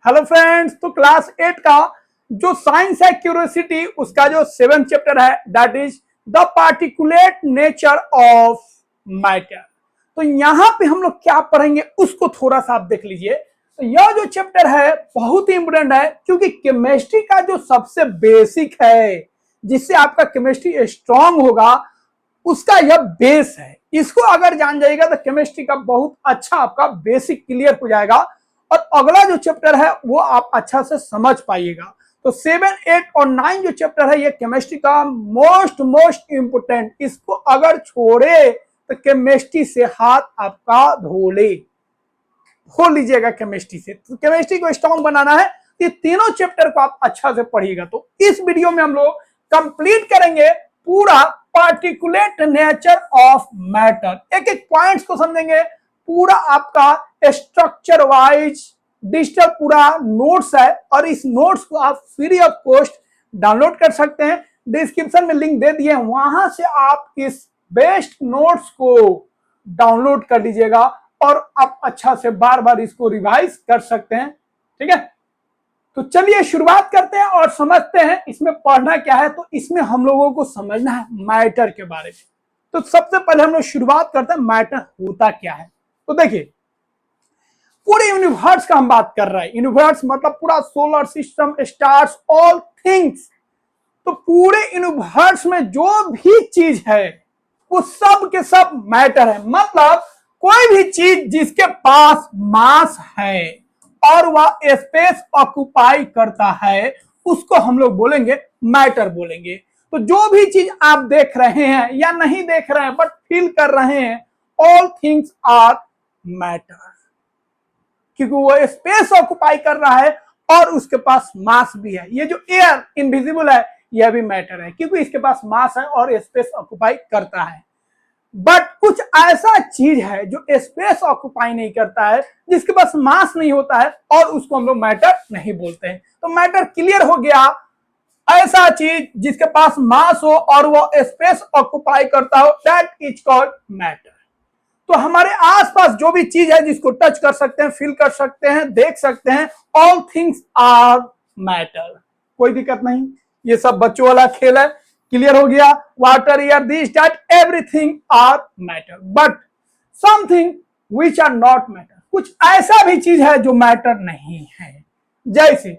Hello friends, तो class 8 का जो साइंस है क्यूरियोसिटी, उसका जो 7th चैप्टर है that is the particulate nature of matter. तो यहाँ पे हम लोग क्या पढ़ेंगे उसको थोड़ा सा आप देख लीजिए। तो यह जो चैप्टर है बहुत ही इंपोर्टेंट है, क्योंकि केमिस्ट्री का जो सबसे बेसिक है, जिससे आपका केमिस्ट्री स्ट्रांग होगा, उसका यह बेस है। इसको अगर जान जाएगा तो केमिस्ट्री का बहुत अच्छा आपका बेसिक क्लियर हो जाएगा और अगला जो चैप्टर है वो आप अच्छा से समझ पाइएगा। तो 7, 8 और 9 जो चैप्टर है ये केमिस्ट्री का मोस्ट इंपोर्टेंट। इसको अगर छोड़े तो केमिस्ट्री से हाथ आपका धो लीजिएगा केमिस्ट्री से। तो केमिस्ट्री को स्ट्रांग बनाना है, ये तीनों चैप्टर को आप अच्छा से पढ़िएगा। तो इस वीडियो में हम लोग कंप्लीट करेंगे पूरा पार्टिकुलेट नेचर ऑफ मैटर। एक एक पॉइंट्स को समझेंगे, पूरा आपका स्ट्रक्चर वाइज डिजिटल पूरा नोट्स है और इस नोट्स को आप फ्री ऑफ कॉस्ट डाउनलोड कर सकते हैं। डिस्क्रिप्शन में लिंक दे दिए, वहां से आप इस बेस्ट नोट्स को डाउनलोड कर लीजिएगा और आप अच्छा से बार बार इसको रिवाइज कर सकते हैं। ठीक है, तो चलिए शुरुआत करते हैं और समझते हैं इसमें पढ़ना क्या है। तो इसमें हम लोगों को समझना है मैटर के बारे में। तो सबसे पहले हम लोग शुरुआत करते हैं मैटर होता क्या है। तो देखिए, पूरे यूनिवर्स का हम बात कर रहे हैं। यूनिवर्स मतलब पूरा solar system, stars, all things. तो पूरे यूनिवर्स में जो भी चीज है वो सब के सब मैटर है। मतलब कोई भी चीज जिसके पास मास है और वह स्पेस ऑक्युपाई करता है, उसको हम लोग बोलेंगे मैटर बोलेंगे। तो जो भी चीज आप देख रहे हैं या नहीं देख रहे हैं बट फील कर रहे हैं, ऑल थिंग्स आर मैटर, क्योंकि वो स्पेस ऑक्युपाई कर रहा है और उसके पास मास भी है। ये जो एयर इनविजिबल है यह भी मैटर है, क्योंकि इसके पास मास है और स्पेस ऑक्युपाई करता है। बट कुछ ऐसा चीज है जो स्पेस ऑक्युपाई नहीं करता है, जिसके पास मास नहीं होता है, और उसको हम लोग मैटर नहीं बोलते हैं। तो मैटर क्लियर हो गया, ऐसा चीज जिसके पास मास हो और वो स्पेस ऑक्युपाई करता हो, दैट इज कॉल्ड मैटर। तो हमारे आसपास जो भी चीज है जिसको टच कर सकते हैं, फील कर सकते हैं, देख सकते हैं, ऑल थिंग्स आर मैटर। कोई दिक्कत नहीं, ये सब बच्चों वाला खेल है। क्लियर हो गया, water, air, this, that, everything are matter, but something which are not matter. कुछ ऐसा भी चीज है जो मैटर नहीं है। जैसे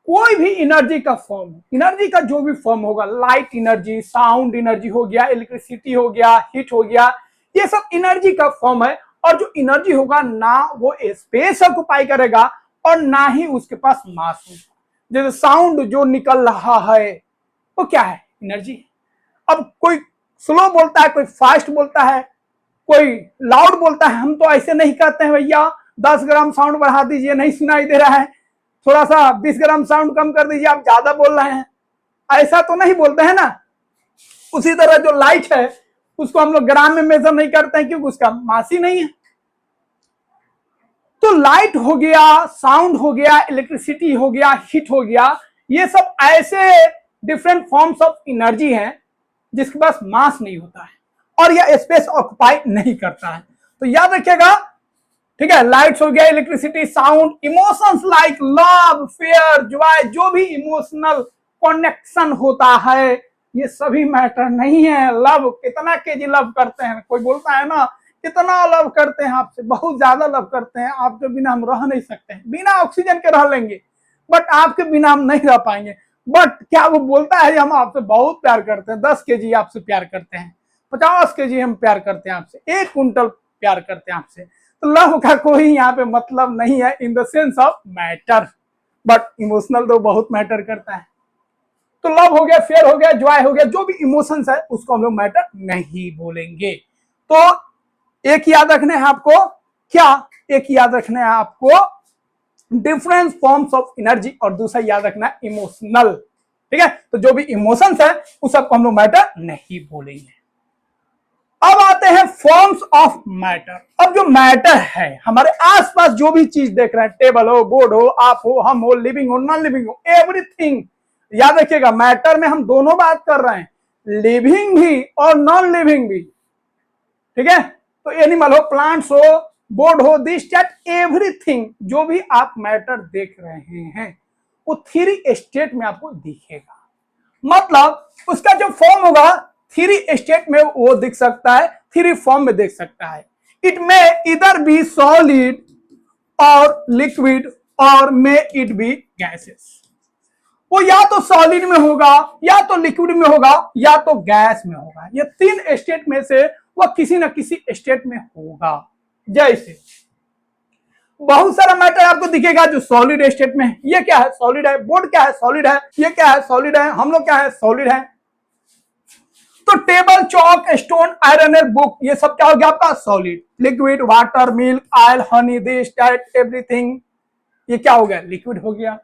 कोई भी एनर्जी का फॉर्म, एनर्जी का जो भी फॉर्म होगा, लाइट एनर्जी, साउंड एनर्जी हो गया, इलेक्ट्रिसिटी हो गया, हीट हो गया, ये सब एनर्जी का फॉर्म है। और जो एनर्जी होगा ना वो स्पेस ऑक्युपाई करेगा और ना ही उसके पास मास होगा। जैसे साउंड जो निकल रहा है वो क्या है? एनर्जी। अब कोई स्लो बोलता है, कोई फास्ट बोलता है, कोई लाउड बोलता है। हम तो ऐसे नहीं कहते हैं भैया 10 ग्राम साउंड बढ़ा दीजिए, नहीं सुनाई दे रहा है, थोड़ा सा 20 ग्राम साउंड कम कर दीजिए, आप ज्यादा बोल रहे हैं, ऐसा तो नहीं बोलते हैं ना। उसी तरह जो लाइट है उसको हम लोग ग्राम में मेजर नहीं करते हैं, क्योंकि उसका मास ही नहीं है। तो लाइट हो गया, साउंड हो गया, इलेक्ट्रिसिटी हो गया, हीट हो गया, ये सब ऐसे डिफरेंट फॉर्म्स ऑफ एनर्जी हैं जिसके पास मास नहीं होता है और यह स्पेस ऑक्युपाई नहीं करता है। तो याद रखिएगा, ठीक है। लाइट्स हो गया, electricity, sound, emotions like love, fair, Joy, जो भी इमोशनल कनेक्शन होता है ये सभी मैटर नहीं है। लव, कितना केजी लव करते हैं, कोई बोलता है ना कितना लव करते हैं आपसे, बहुत ज्यादा लव करते हैं, आपके बिना हम रह नहीं सकते हैं, बिना ऑक्सीजन के रह लेंगे बट आपके बिना हम नहीं रह पाएंगे। बट क्या वो बोलता है हम आपसे बहुत प्यार करते हैं, 10 केजी आपसे प्यार करते हैं, 50 केजी हम प्यार करते हैं आपसे, 1 कुंटल प्यार करते हैं आपसे। तो लव का कोई यहाँ पे मतलब नहीं है in the sense of matter, but emotional तो बहुत मैटर करता है। तो लव हो गया, फेयर हो गया, जॉय हो गया, जो भी इमोशंस है उसको हम लोग मैटर नहीं बोलेंगे। तो एक याद रखना है आपको, क्या एक याद रखना है आपको, डिफरेंट फॉर्म्स ऑफ एनर्जी, और दूसरा याद रखना है इमोशनल। ठीक है, तो जो भी इमोशंस है उस सबको हम लोग मैटर नहीं बोलेंगे। अब आते हैं फॉर्म्स ऑफ मैटर। अब जो मैटर है हमारे आसपास जो भी चीज देख रहे हैं, टेबल हो, बोर्ड हो, आप हो, हम हो, लिविंग हो, नॉन लिविंग हो, एवरीथिंग। याद रखिएगा मैटर में हम दोनों बात कर रहे हैं, लिविंग भी और नॉन लिविंग भी। ठीक है, तो एनिमल हो, प्लांट्स हो, बोर्ड हो, दिस दैट एवरीथिंग, जो भी आप मैटर देख रहे हैं वो थ्री स्टेट में आपको दिखेगा। मतलब उसका जो फॉर्म होगा थ्री स्टेट में वो दिख सकता है, थ्री फॉर्म में देख सकता है। इट मे इधर बी सॉलिड और लिक्विड और मे इट बी गैसेस। वो या तो सॉलिड में होगा, या तो लिक्विड में होगा, या तो गैस में होगा। ये तीन स्टेट में से वह किसी न किसी स्टेट में होगा। जैसे बहुत सारा मैटर आपको दिखेगा जो सॉलिड स्टेट में है। ये क्या है? सॉलिड है। बोर्ड क्या है? सॉलिड है। ये क्या है? सॉलिड है। हम लोग क्या है? सॉलिड है। तो टेबल, चौक, स्टोन, आयरन, बुक, ये सब क्या हो गया आपका? Solid. Liquid, water, milk, oil, Honey, this that everything, ये क्या हो गया? लिक्विड हो गया।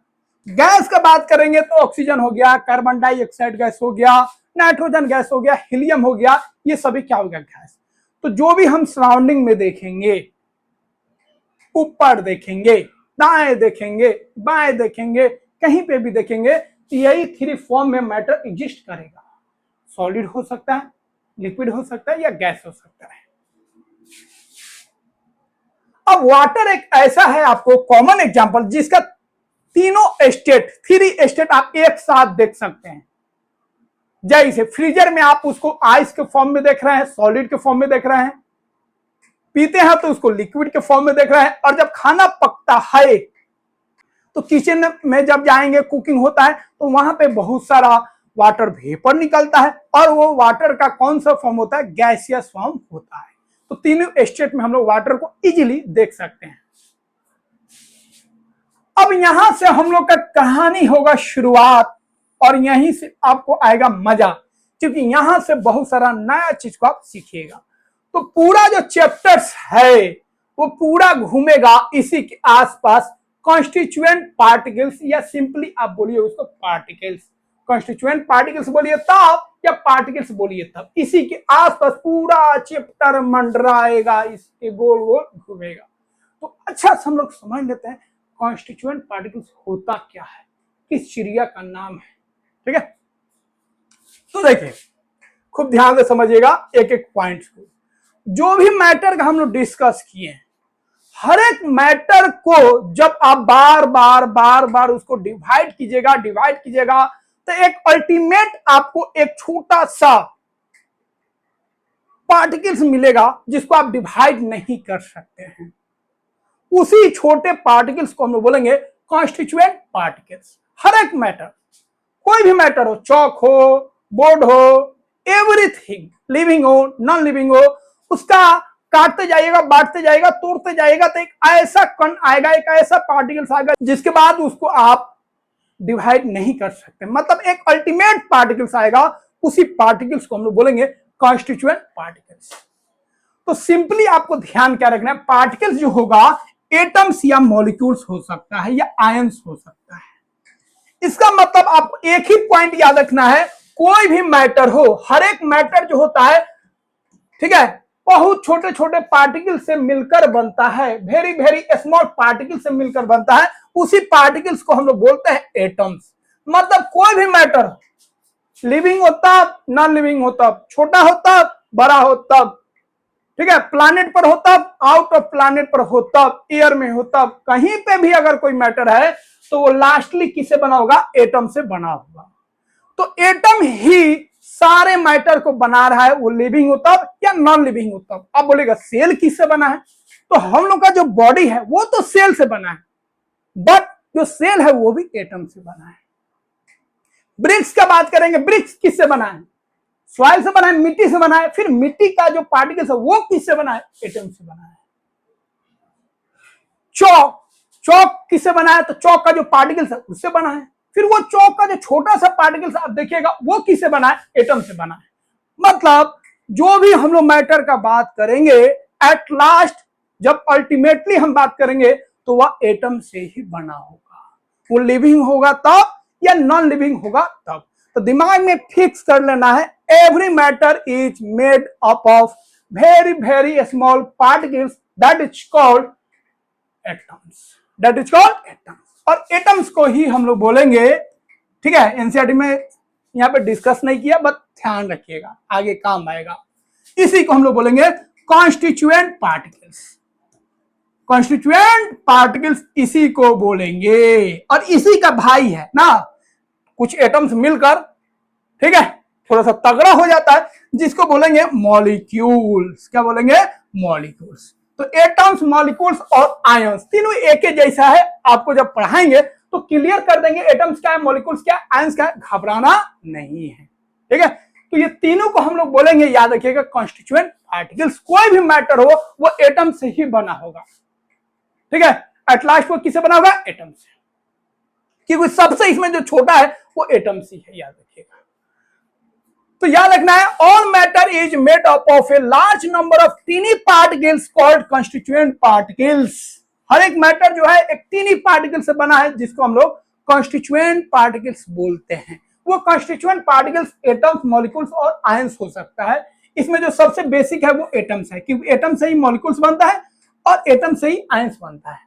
गैस का बात करेंगे तो ऑक्सीजन हो गया, कार्बन डाइऑक्साइड गैस हो गया, नाइट्रोजन गैस हो गया, हीलियम हो गया, ये सभी क्या हो गया? गैस। तो जो भी हम सराउंडिंग में देखेंगे, ऊपर देखेंगे, दाएं देखेंगे, बाएं देखेंगे, कहीं पे भी देखेंगे तो यही थ्री फॉर्म में मैटर एग्जिस्ट करेगा। सॉलिड हो सकता है, लिक्विड हो सकता है, या गैस हो सकता है। अब वाटर एक ऐसा है आपको कॉमन एग्जांपल जिसका तीनों स्टेट, थ्री स्टेट आप एक साथ देख सकते हैं। जैसे फ्रीजर में आप उसको आइस के फॉर्म में देख रहे हैं, सॉलिड के फॉर्म में देख रहे हैं, पीते हैं तो उसको लिक्विड के फॉर्म में देख रहे हैं, और जब खाना पकता है तो किचन में जब जाएंगे, कुकिंग होता है तो वहां पे बहुत सारा वाटर वेपर निकलता है, और वो वाटर का कौन सा फॉर्म होता है? गैसियस फॉर्म होता है। तो तीनों स्टेट में हम लोग वाटर को इजीली देख सकते हैं। अब यहां से हम लोग का कहानी होगा शुरुआत, और यहीं से आपको आएगा मजा, क्योंकि यहां से बहुत सारा नया चीज को आप सीखिएगा। तो पूरा जो चैप्टर्स है वो पूरा घूमेगा इसी के आसपास, कॉन्स्टिट्यूएंट पार्टिकल्स, या सिंपली आप बोलिए उसको पार्टिकल्स। कॉन्स्टिट्यूएंट पार्टिकल्स बोलिए तब, या पार्टिकल्स बोलिए तब, इसी के आसपास पूरा चैप्टर मंडराएगा, इसके गोल गोल घूमेगा। तो अच्छा से हम लोग समझ लेते हैं कॉन्स्टिट्यूएंट पार्टिकल्स होता क्या है, किस चिड़िया का नाम है। ठीक है, तो देखिए खूब ध्यान से समझिएगा एक एक पॉइंट को। जो भी मैटर का हम लोग डिस्कस किए हैं, हर एक मैटर को जब आप बार बार बार बार उसको डिवाइड कीजिएगा तो एक अल्टीमेट आपको एक छोटा सा पार्टिकल्स मिलेगा जिसको आप डिवाइड नहीं कर सकते हैं। उसी छोटे पार्टिकल्स को हम लोग बोलेंगे कॉन्स्टिट्यूएंट पार्टिकल्स। हर एक मैटर, कोई भी मैटर हो, चौक हो, बोर्ड हो, एवरीथिंग, लिविंग हो, नॉन लिविंग हो, उसका काटते जाइएगा, बांटते जाइएगा, तोड़ते जाइएगा तो एक ऐसा कण आएगा, एक ऐसा पार्टिकल्स आएगा जिसके बाद उसको आप डिवाइड नहीं कर सकते। मतलब एक अल्टीमेट पार्टिकल्स आएगा, उसी पार्टिकल्स को हम लोग बोलेंगे कॉन्स्टिट्यूएंट पार्टिकल्स। तो सिंपली आपको ध्यान क्या रखना है, पार्टिकल्स जो होगा एटम्स या मॉलिक्यूल्स हो सकता है, या आयंस हो सकता है। इसका मतलब आपको एक ही पॉइंट याद रखना है, कोई भी मैटर हो, हर एक मैटर जो होता है, ठीक है, बहुत छोटे छोटे पार्टिकल से मिलकर बनता है, वेरी वेरी स्मॉल पार्टिकल से मिलकर बनता है। उसी पार्टिकल्स को हम लोग बोलते हैं एटम्स। मतलब कोई भी मैटर, लिविंग होता, नॉन लिविंग होता, छोटा होता, बड़ा होता, ठीक है, प्लैनेट पर होता, आउट ऑफ प्लैनेट पर होता, एयर में होता, कहीं पे भी अगर कोई मैटर है तो वो लास्टली किससे बना होगा? एटम से बना होगा। तो एटम ही सारे मैटर को बना रहा है, वो लिविंग होता या नॉन लिविंग होता। अब बोलेगा सेल किससे बना है? तो हम लोग का जो बॉडी है वो तो सेल से बना है, बट जो सेल है वो भी एटम से बना है। ब्रिक्स का बात करेंगे, ब्रिक्स किससे बना है? सॉइल से बना है, मिट्टी से बना है। फिर मिट्टी का जो पार्टिकल्स है वो किससे बना है? एटम से बना है। चौक, चौक किससे बना है? तो चौक का जो पार्टिकल्स है उससे बना है। फिर वो चौक का जो छोटा सा पार्टिकल्स आप देखिएगा वो किससे बना है? एटम से बना है। मतलब जो भी हम लोग मैटर का बात करेंगे, एट लास्ट जब अल्टीमेटली हम बात करेंगे तो वह एटम से ही बना होगा। वो लिविंग होगा तब या नॉन लिविंग होगा तब। तो दिमाग में फिक्स कर लेना है, every matter is made up of very very small particles, that is called atoms, that is called atoms. और एटम्स को ही हम लोग बोलेंगे, ठीक है, एनसीईआरटी में यहाँ पे डिस्कस नहीं किया, बट ध्यान रखिएगा आगे काम आएगा। इसी को हम लोग बोलेंगे कॉन्स्टिट्यूएंट पार्टिकल्स। कॉन्स्टिट्यूएंट पार्टिकल्स इसी को बोलेंगे, और इसी का भाई है ना, कुछ एटम्स मिलकर, ठीक है, थोड़ा सा तगड़ा हो जाता है, जिसको बोलेंगे मॉलिक्यूल्स। क्या बोलेंगे? मॉलिक्यूल्स। तो एटम्स, मॉलिक्यूल्स और आयंस तीनों एक ही जैसा है। आपको जब पढ़ाएंगे तो क्लियर कर देंगे एटम्स क्या है, मॉलिक्यूल्स क्या है, आयंस क्या है, घबराना नहीं है, ठीक है। तो ये तीनों को हम लोग बोलेंगे, याद रखिएगा, कॉन्स्टिट्यूएंट पार्टिकल्स। कोई भी मैटर हो वो एटम से ही बना होगा, ठीक है। एट लास्ट वो किससे बना होगा? एटम से, क्योंकि सबसे इसमें जो छोटा है वो एटम से है, याद रखिएगा। तो याद रखना है, all matter is made up of a large number of tiny particles called constituent particles. हर एक मैटर जो है एक टीनी पार्टिकल से बना है, जिसको हम लोग कॉन्स्टिट्यूएंट पार्टिकल्स बोलते हैं। वो कॉन्स्टिट्यूएंट पार्टिकल्स एटम्स, मॉलिक्यूल्स और आयंस हो सकता है। इसमें जो सबसे बेसिक है वो एटम्स है, क्योंकि एटम से ही मॉलिक्यूल्स बनता है और एटम से ही आयंस बनता है।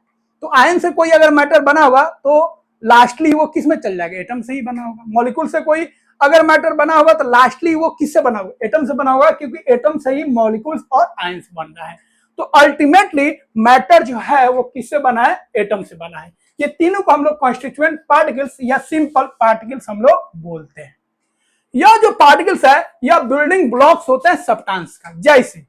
तो आयन से कोई अगर मैटर बना होगा तो लास्टली वो किस में चल जाएगा? एटम से ही बना होगा। मॉलिक्यूल से कोई अगर मैटर बना होगा तो लास्टली वो किससे बना होगा? एटम से बना होगा, क्योंकि एटम से ही मॉलिक्यूल्स और आयंस बन रहा है। तो अल्टीमेटली मैटर जो है वो किससे बना है? एटम से बना है। ये तीनों को हम लोग कॉन्स्टिट्यूएंट पार्टिकल्स या सिंपल पार्टिकल्स हम लोग बोलते हैं। यह जो पार्टिकल्स है यह बिल्डिंग ब्लॉक्स होते हैं सब्सटेंस का। जैसे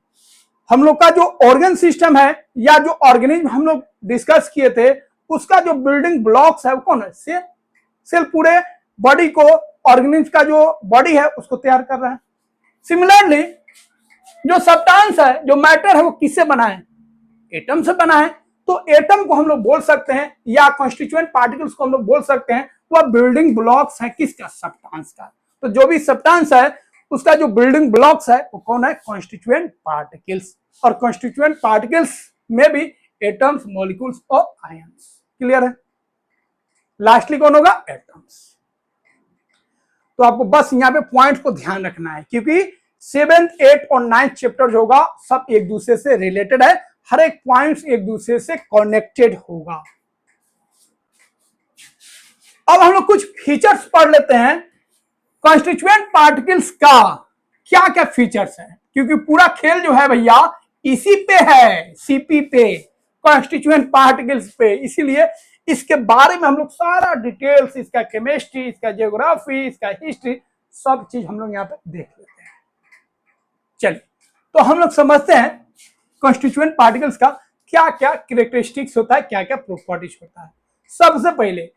हम लोग का जो ऑर्गन सिस्टम है या जो ऑर्गेनिज्म हम लोग डिस्कस किए थे, उसका जो बिल्डिंग ब्लॉक्स है वो कौन है? सेल। सेल पूरे बॉडी को, ऑर्गेनिज्म का जो बॉडी है उसको तैयार कर रहा है। सिमिलरली जो सब्सटेंस है, जो मैटर है, वो किससे बना है? एटम से बना है। तो एटम को हम लोग बोल सकते हैं, या कॉन्स्टिट्यूएंट पार्टिकल्स को हम लोग बोल सकते हैं, वह बिल्डिंग ब्लॉक्स है किसका? सब्सटेंस का। तो जो भी सब्सटेंस है उसका जो बिल्डिंग ब्लॉक्स है वो कौन है? Constituent particles. और कॉन्स्टिट्यूएंट पार्टिकल्स में भी एटम्स, मॉलिक्यूल्स और आयंस। क्लियर है? लास्टली कौन होगा? एटम्स। तो आपको बस यहाँ पे पॉइंट को ध्यान रखना है, क्योंकि 7th, 8th और 9th चैप्टर जो होगा सब एक दूसरे से रिलेटेड है। हर एक पॉइंट्स एक दूसरे से कनेक्टेड होगा। अब हम लोग कुछ फीचर्स पढ़ लेते हैं कॉन्स्टिट्यूएंट पार्टिकल्स का। क्या क्या फीचर्स है, क्योंकि पूरा खेल जो है भैया इसी पे है, सीपी पे, कॉन्स्टिट्यूएंट पार्टिकल्स पे। इसीलिए इसके बारे में हम लोग सारा डिटेल्स, इसका केमिस्ट्री, इसका जियोग्राफी, इसका हिस्ट्री, सब चीज हम लोग यहाँ पे देख लेते हैं। चलिए, तो हम लोग समझते हैं कॉन्स्टिट्यूएंट पार्टिकल्स का क्या क्या कैरेक्टरिस्टिक्स होता है, क्या क्या प्रॉपर्टीज होता है। सबसे पहले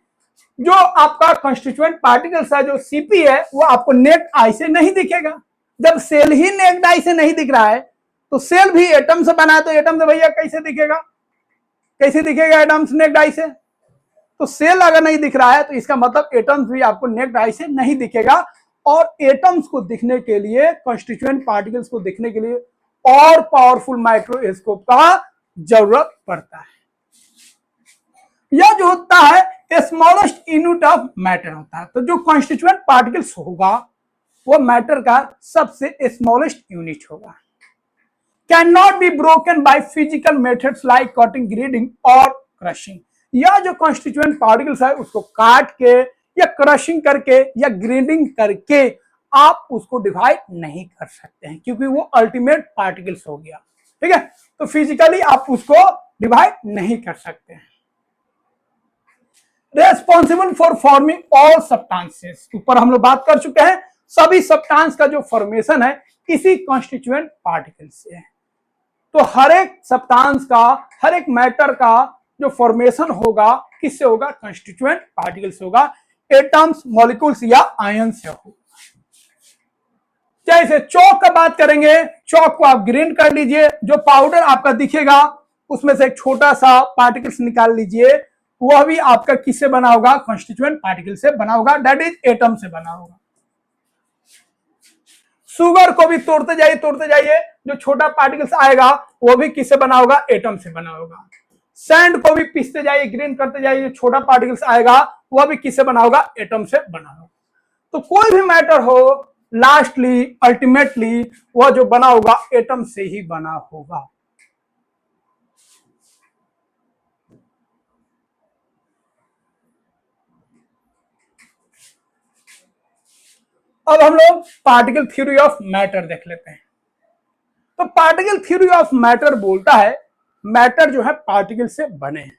जो आपका कॉन्स्टिट्यूएंट पार्टिकल्स है, जो सीपी है, वो आपको नेक्ड आई से नहीं दिखेगा। जब सेल ही नेक्ड आई से नहीं दिख रहा है तो सेल भी एटम से बना है, तो एटम से भैया कैसे दिखेगा? कैसे दिखेगा एटम्स नेक्ड आई से? तो सेल अगर नहीं दिख रहा है तो इसका मतलब एटम्स भी आपको नेक्ड आई से नहीं दिखेगा। और एटम्स को दिखने के लिए, कॉन्स्टिट्यूएंट पार्टिकल्स को दिखने के लिए और पावरफुल माइक्रोस्कोप का जरूरत पड़ता है। यह जो होता है स्मॉलेस्ट यूनिट ऑफ मैटर होता है। तो जो कॉन्स्टिट्यूएंट पार्टिकल्स होगा वो मैटर का सबसे स्मॉलेस्ट यूनिट होगा। Can not be broken by physical methods like cutting, grading और क्रशिंग। यह जो कॉन्स्टिट्यूएंट पार्टिकल्स है उसको काट के या क्रशिंग करके या ग्रेडिंग करके आप उसको डिवाइड नहीं कर सकते हैं, क्योंकि वो अल्टीमेट पार्टिकल्स हो गया, ठीक है। तो फिजिकली आप उसको डिवाइड नहीं कर सकते हैं। Responsible for forming all substances, ऊपर हम लोग बात कर चुके हैं। सभी सब्सटेंस का जो फॉर्मेशन है इसी कॉन्स्टिट्यूएंट पार्टिकल से है। तो हर एक सब्सटेंस का, हर एक मैटर का जो फॉर्मेशन होगा किससे होगा? कॉन्स्टिट्यूएंट पार्टिकल से होगा। एटम्स, मॉलिक्यूल्स या आयन से होगा। जैसे चौक का बात करेंगे, चौक को आप ग्राइंड कर लीजिए, जो पाउडर आपका दिखेगा उसमें से एक छोटा सा पार्टिकल्स निकाल लीजिए, वह भी आपका किससे बना होगा? कॉन्स्टिट्यूएंट पार्टिकल से बना होगा, दैट इज एटम से बना होगा। शुगर को भी तोड़ते जाइए, जो छोटा पार्टिकल्स आएगा वो भी किससे बना होगा? एटम से बना होगा। सैंड को भी पीसते जाइए, ग्राइंड करते जाइए, जो छोटा पार्टिकल्स आएगा वह भी किससे बना होगा? एटम से बना होगा। तो कोई भी मैटर हो, लास्टली अल्टीमेटली वह जो बना होगा एटम से ही बना होगा। अब हम लोग पार्टिकल थ्योरी ऑफ मैटर देख लेते हैं। तो पार्टिकल थ्योरी ऑफ मैटर बोलता है मैटर जो है पार्टिकल से बने हैं।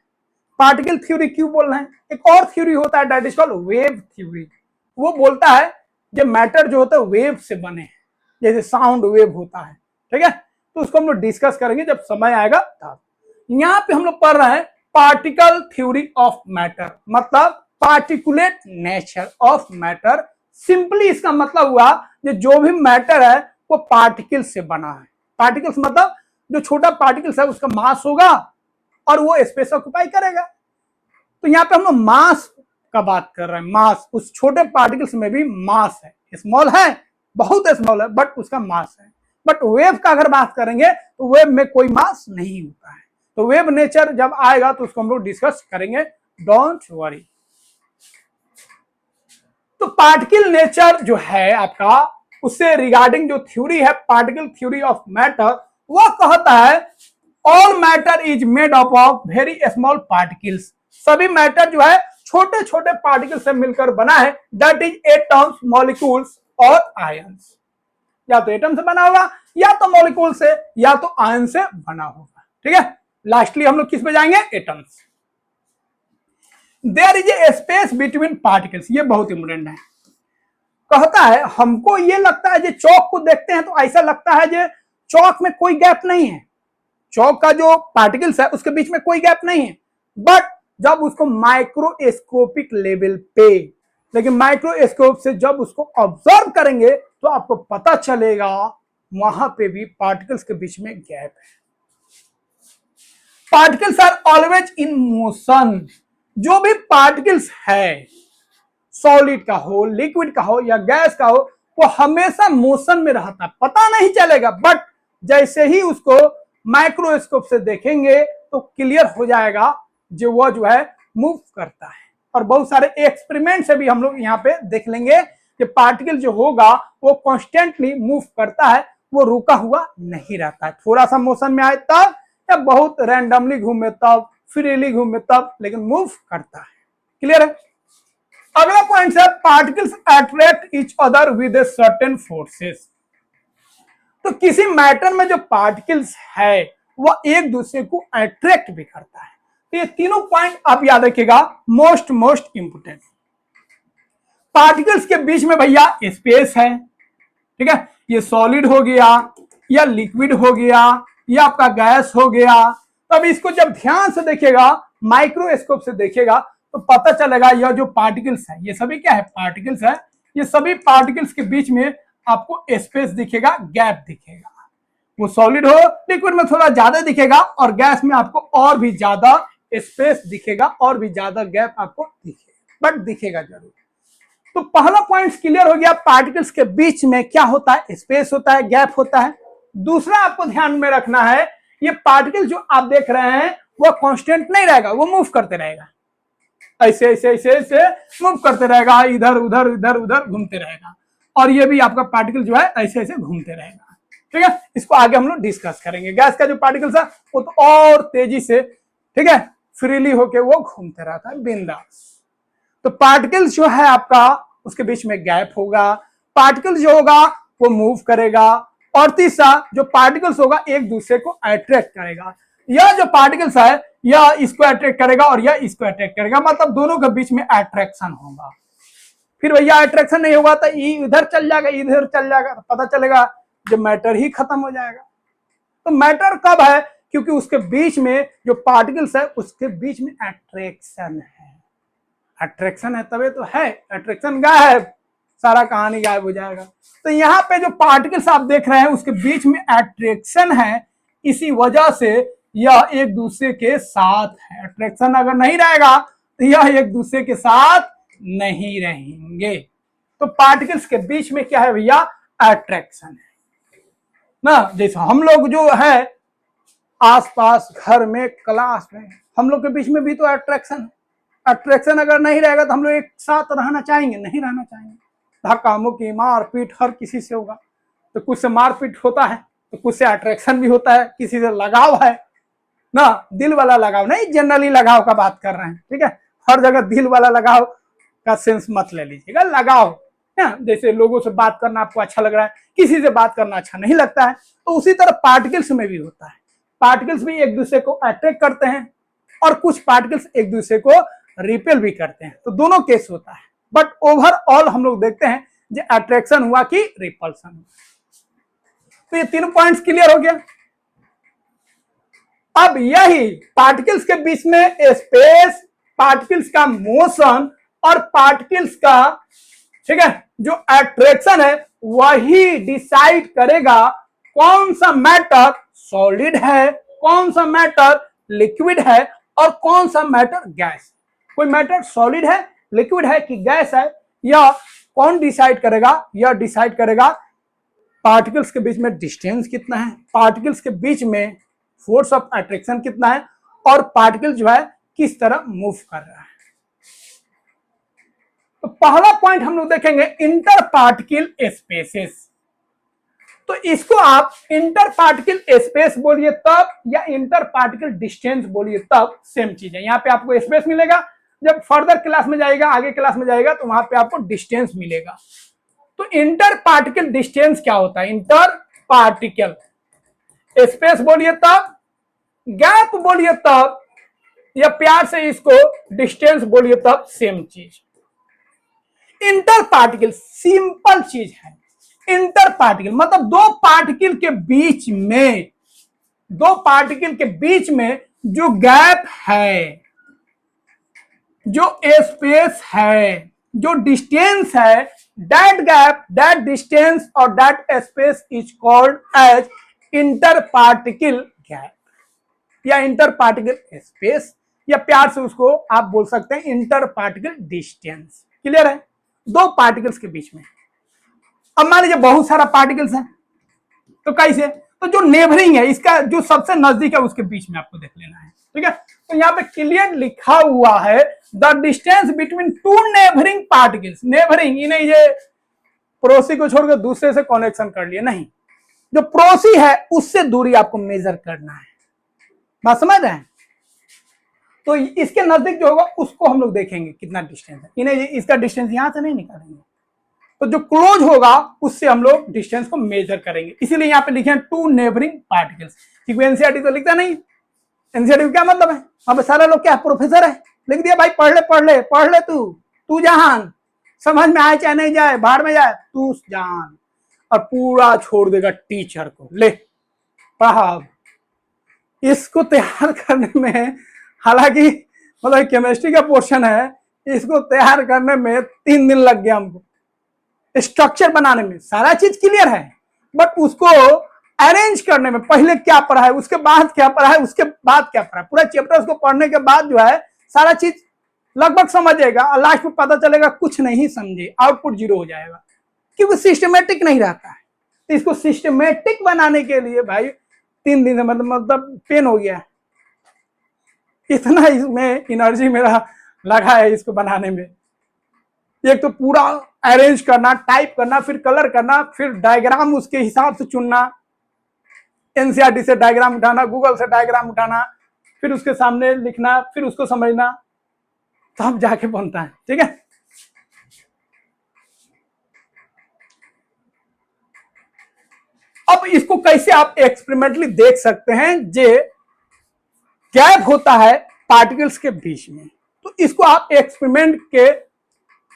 पार्टिकल थ्योरी क्यों बोल रहे हैं? एक और थ्योरी होता है that is called wave theory. वो बोलता है कि मैटर जो होता है वेव से बने हैं, जैसे साउंड वेव होता है, ठीक है। तो उसको हम लोग डिस्कस करेंगे जब समय आएगा तब। यहाँ पे हम लोग पढ़ रहे हैं पार्टिकल थ्योरी ऑफ मैटर, मतलब particulate nature of matter. Simply इसका मतलब हुआ कि जो भी मैटर है वो पार्टिकल से बना है। पार्टिकल्स मतलब जो छोटा पार्टिकल्स है उसका मास होगा और वो स्पेस ऑक्युपाई करेगा। तो यहाँ पे हम लोग मास का बात कर रहे हैं। मास, उस छोटे पार्टिकल्स में भी मास है, स्मॉल है, बहुत स्मॉल है, बट उसका मास है। बट वेव का अगर बात करेंगे तो वेव में कोई मास नहीं होता है। तो वेव नेचर जब आएगा तो उसको हम लोग डिस्कस करेंगे, डोंट वरी। तो पार्टिकल नेचर जो है आपका, उससे रिगार्डिंग जो थ्योरी है पार्टिकल थ्योरी ऑफ मैटर, वह कहता है all matter is made up of very small particles. सभी मैटर जो है छोटे छोटे पार्टिकल से मिलकर बना है, दैट इज एटम्स, मॉलिक्यूल्स और आयंस। या तो एटम से बना होगा, या तो मॉलिक्यूल से, या तो आयन से बना होगा, ठीक है। लास्टली हम लोग किस पे जाएंगे? Atoms. There is a space between particles, ये बहुत इंपोर्टेंट है। कहता है हमको ये लगता है, जो चौक को देखते हैं तो ऐसा लगता है जो चौक में कोई गैप नहीं है, चौक का जो पार्टिकल्स है उसके बीच में कोई गैप नहीं है। बट जब उसको माइक्रोस्कोपिक लेवल पे, लेकिन माइक्रोस्कोप से जब उसको ऑब्जर्व करेंगे तो आपको पता चलेगा वहां पे भी पार्टिकल्स के बीच में गैप है। Particles are always in motion. जो भी पार्टिकल्स है, सॉलिड का हो, लिक्विड का हो या गैस का हो, वो हमेशा मोशन में रहता है, पता नहीं चलेगा। बट जैसे ही उसको माइक्रोस्कोप से देखेंगे तो क्लियर हो जाएगा जो वो जो है मूव करता है। और बहुत सारे एक्सपेरिमेंट से भी हम लोग यहाँ पे देख लेंगे कि पार्टिकल जो होगा वो कॉन्स्टेंटली मूव करता है, वो रुका हुआ नहीं रहता है। थोड़ा सा मोशन में आए तब, या बहुत रैंडमली घूमे तब, फ्रीली घूमे तब, लेकिन मूव करता है। क्लियर है? अगला पॉइंट है particles attract each other with a certain forces. तो किसी मैटर में जो पार्टिकल्स है वो एक दूसरे को अट्रैक्ट भी करता है। तो ये तीनों पॉइंट आप याद रखिएगा, मोस्ट इंपोर्टेंट। पार्टिकल्स के बीच में भैया स्पेस है, ठीक है। ये सॉलिड हो गया, या लिक्विड हो गया, या आपका गैस हो गया। तब इसको जब ध्यान से देखिएगा, माइक्रोस्कोप से देखिएगा, तो पता चलेगा यह जो पार्टिकल्स है ये सभी क्या है? पार्टिकल्स है। ये सभी पार्टिकल्स के बीच में आपको स्पेस दिखेगा, गैप दिखेगा। वो सॉलिड हो, लिक्विड में थोड़ा ज्यादा दिखेगा, और गैस में आपको और भी ज्यादा स्पेस दिखेगा, और भी ज्यादा गैप आपको दिखेगा, बट दिखेगा जरूर। तो पहला पॉइंट क्लियर हो गया, पार्टिकल्स के बीच में क्या होता है? स्पेस होता है, गैप होता है। दूसरा आपको ध्यान में रखना है, ये पार्टिकल जो आप देख रहे हैं वो कांस्टेंट नहीं रहेगा, वो मूव करते रहेगा, ऐसे ऐसे ऐसे ऐसे मूव करते रहेगा, इधर उधर इधर उधर घूमते रहेगा। और ये भी आपका पार्टिकल जो है ऐसे ऐसे घूमते रहेगा, ठीक है। इसको आगे हम लोग डिस्कस करेंगे। गैस का जो पार्टिकल्स है वो तो और तेजी से, ठीक है, फ्रीली होके वो घूमते रहता है, बिंदास। तो पार्टिकल्स जो है आपका, उसके बीच में गैप होगा, पार्टिकल जो होगा वो मूव करेगा, और तीसरा जो पार्टिकल्स होगा एक दूसरे को अट्रैक्ट करेगा। यह जो पार्टिकल्स है यह इसको अट्रैक्ट करेगा और यह इसको अट्रैक्ट करेगा, मतलब दोनों के बीच में अट्रैक्शन होगा। फिर भैया अट्रैक्शन नहीं होगा तो इधर चल जाएगा, इधर चल जाएगा, तो पता चलेगा जो मैटर ही खत्म हो जाएगा। तो मैटर कब है? क्योंकि उसके बीच में जो पार्टिकल्स है उसके बीच में अट्रैक्शन है। अट्रैक्शन है तभी तो है, अट्रैक्शन गायब, सारा कहानी गायब हो जाएगा। तो यहाँ पे जो पार्टिकल्स आप देख रहे हैं उसके बीच में अट्रैक्शन है, इसी वजह से यह एक दूसरे के साथ है। अट्रैक्शन अगर नहीं रहेगा तो यह एक दूसरे के साथ नहीं रहेंगे। तो पार्टिकल्स के बीच में क्या है भैया? अट्रैक्शन है ना। जैसे हम लोग जो है आसपास, घर में, क्लास में, हम लोग के बीच में भी तो अट्रैक्शन है। अट्रैक्शन अगर नहीं रहेगा तो हम लोग एक साथ रहना चाहेंगे? नहीं रहना चाहेंगे। धक्का मुक्की, मारपीट हर किसी से होगा। तो कुछ से मारपीट होता है, तो कुछ से अट्रैक्शन भी होता है, किसी से लगाव है ना, दिल वाला लगाव नहीं, जनरली लगाव का बात कर रहे हैं, ठीक है। हर जगह दिल वाला लगाव का सेंस मत ले लीजिएगा, लगाव है। जैसे लोगों से बात करना आपको अच्छा लग रहा है, किसी से बात करना अच्छा नहीं लगता है, तो उसी तरह पार्टिकल्स में भी होता है। पार्टिकल्स भी एक दूसरे को अट्रैक्ट करते हैं और कुछ पार्टिकल्स एक दूसरे को रिपेल भी करते हैं, तो दोनों केस होता है। बट ओवरऑल हम लोग देखते हैं जो अट्रैक्शन हुआ कि रिपल्सन हुआ। तो ये तीनों पॉइंट्स क्लियर हो गया। अब यही पार्टिकल्स के बीच में स्पेस, पार्टिकल्स का मोशन और पार्टिकल्स का, ठीक है, जो अट्रैक्शन है वही डिसाइड करेगा कौन सा मैटर सॉलिड है, कौन सा मैटर लिक्विड है और कौन सा मैटर गैस। कोई मैटर सॉलिड है, लिक्विड है कि गैस है, या कौन डिसाइड करेगा? यह डिसाइड करेगा पार्टिकल्स के बीच में डिस्टेंस कितना है, पार्टिकल्स के बीच में फोर्स ऑफ अट्रैक्शन कितना है और पार्टिकल जो है किस तरह मूव कर रहा है। तो पहला पॉइंट हम लोग देखेंगे इंटर पार्टिकल स्पेसेस। तो इसको आप इंटर पार्टिकल स्पेस बोलिए तब, या इंटर पार्टिकल डिस्टेंस बोलिए तब, सेम चीज है। यहाँ पे आपको स्पेस मिलेगा, जब फर्दर क्लास में जाएगा, आगे क्लास में जाएगा तो वहां पे आपको डिस्टेंस मिलेगा। तो इंटर पार्टिकल डिस्टेंस क्या होता है? इंटर पार्टिकल स्पेस बोलिए तब, गैप बोलिए तब, या प्यार से इसको डिस्टेंस बोलिए तब, सेम चीज। इंटर पार्टिकल सिंपल चीज है। इंटर पार्टिकल मतलब दो पार्टिकल के बीच में जो गैप है, जो स्पेस है, जो डिस्टेंस है, दैट गैप, दैट डिस्टेंस और that space is called as inter particle gap या इंटर पार्टिकल स्पेस, या प्यार से उसको आप बोल सकते हैं इंटर पार्टिकल डिस्टेंस। क्लियर है? दो पार्टिकल्स के बीच में। अब मान लीजिए बहुत सारा पार्टिकल्स है, तो कैसे? तो जो नेबरिंग है, इसका जो सबसे नजदीक है उसके बीच में आपको देख लेना है, ठीक है। तो यहाँ पे क्लियर लिखा हुआ है the distance between two neighbouring particles. Neighbouring इन्हें ये पड़ोसी को छोड़कर दूसरे से कनेक्शन कर लिए, नहीं, जो पड़ोसी है उससे दूरी आपको मेजर करना है। बात समझ रहे हैं? तो इसके नजदीक जो होगा उसको हम लोग देखेंगे कितना डिस्टेंस है। इन्हें इसका डिस्टेंस यहां से नहीं निकालेंगे, तो जो क्लोज होगा उससे हम लोग डिस्टेंस को मेजर करेंगे। इसीलिए यहाँ पे लिखे हैं टू नेबरिंग पार्टिकल्स। एनसीईआरटी तो लिखता नहीं। एनसीईआरटी क्या मतलब है? अब सारा लोग क्या प्रोफेसर है, लिख दिया भाई पढ़ ले पढ़ ले पढ़ ले, तू जहान, समझ में आए चाहे नहीं जाए, बाहर में जाए, तू जान, और पूरा छोड़ देगा टीचर को। ले पढ़ा। इसको तैयार करने में, हालांकि मतलब केमिस्ट्री का पोर्शन है, इसको तैयार करने में 3 दिन लग गया हमको। स्ट्रक्चर बनाने में सारा चीज क्लियर है, बट उसको अरेंज करने में पहले क्या पढ़ा है, उसके बाद क्या पढ़ा है, उसके बाद क्या पढ़ा है, पूरा चैप्टर उसको पढ़ने के बाद जो है सारा चीज लगभग समझेगा, और लास्ट में पता चलेगा कुछ नहीं समझे, आउटपुट 0 हो जाएगा, क्योंकि सिस्टमेटिक नहीं रहता है। तो इसको सिस्टमेटिक बनाने के लिए भाई 3 दिन से मतलब पेन हो गया, इतना इसमें एनर्जी मेरा लगा है इसको बनाने में। एक तो पूरा अरेंज करना, टाइप करना, फिर कलर करना, फिर डायग्राम उसके हिसाब से चुनना, एनसीईआरटी से डायग्राम उठाना, गूगल से डायग्राम उठाना, फिर उसके सामने लिखना, फिर उसको समझना, तब जाके बनता है, ठीक है। अब इसको कैसे आप एक्सपेरिमेंटली देख सकते हैं? जे गैप होता है पार्टिकल्स के बीच में, तो इसको आप एक्सपेरिमेंट के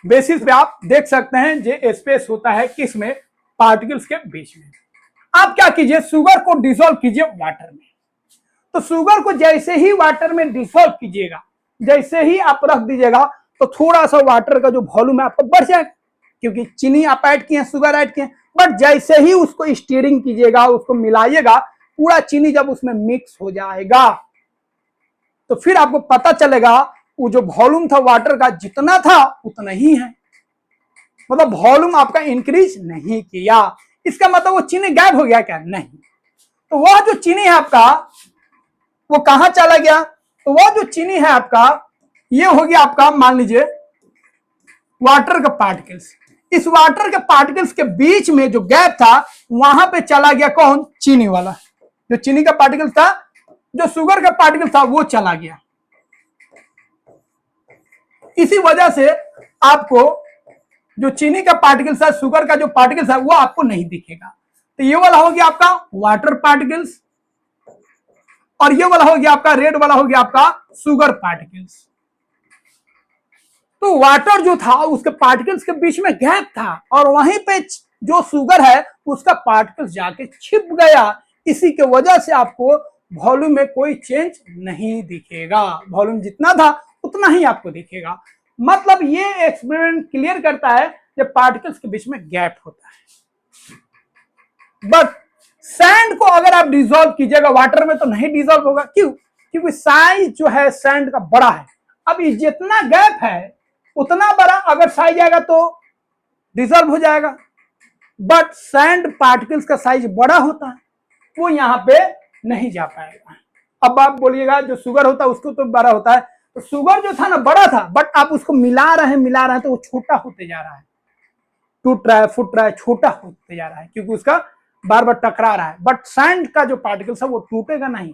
बेसिस पे आप देख सकते हैं। जे स्पेस होता है किसमें? पार्टिकल्स के बीच में। आप क्या कीजिए, शुगर को डिसॉल्व कीजिए वाटर में। तो शुगर को जैसे ही वाटर में डिसॉल्व कीजिएगा, जैसे ही आप रख दीजिएगा, तो थोड़ा सा वाटर का जो वॉल्यूम है आपका बढ़ जाएगा, क्योंकि चीनी आप ऐड किए, शुगर ऐड किए। बट जैसे ही उसको स्टीयरिंग कीजिएगा, उसको मिलाइएगा, पूरा चीनी जब उसमें मिक्स हो जाएगा, तो फिर आपको पता चलेगा वो जो वॉल्यूम था वाटर का जितना था उतना ही है, मतलब वॉल्यूम आपका इंक्रीज नहीं किया। इसका मतलब वो चीनी गायब हो गया क्या? नहीं। तो वह जो चीनी है आपका वो कहां चला गया? तो वह जो चीनी है आपका, ये हो गया आपका, मान लीजिए वाटर का पार्टिकल्स। इस वाटर के पार्टिकल्स के बीच में जो गैप था वहां पे चला गया कौन? चीनी वाला। जो चीनी का पार्टिकल था, जो शुगर का पार्टिकल था, वो चला गया। इसी वजह से आपको जो चीनी का पार्टिकल्स था, शुगर का जो पार्टिकल्स था, वो आपको नहीं दिखेगा। तो ये वाला हो गया आपका वाटर पार्टिकल्स, और ये वाला हो गया आपका, रेड वाला हो गया आपका शुगर पार्टिकल्स। तो वाटर जो था उसके पार्टिकल्स के बीच में गैप था और वहीं पे जो शुगर है उसका पार्टिकल्स जाके छिप गया। इसी के वजह से आपको वॉल्यूम में कोई चेंज नहीं दिखेगा, वॉल्यूम जितना था उतना ही आपको दिखेगा। मतलब ये एक्सपेरिमेंट क्लियर करता है जब पार्टिकल्स के बीच में गैप होता है। बट सैंड को अगर आप डिसॉल्व कीजिएगा वाटर में तो नहीं डिसॉल्व होगा। क्यों? क्योंकि साइज जो है सैंड का बड़ा है। अब ये जितना गैप है उतना बड़ा अगर साइज आएगा तो डिसॉल्व हो जाएगा। बट सैंड पार्टिकल्स का साइज बड़ा होता है, वो यहां पे नहीं जा पाएगा। अब आप बोलिएगा जो शुगर होता है उसको तो बड़ा होता है, तो शुगर जो था ना बड़ा था, बट आप उसको मिला रहे हैं तो वो छोटा होते जा रहा है, टूट रहा है, फुट रहा है, छोटा होते जा रहा है क्योंकि उसका बार बार टकरा रहा है। बट सैंड का जो पार्टिकल्स है वो टूटेगा नहीं,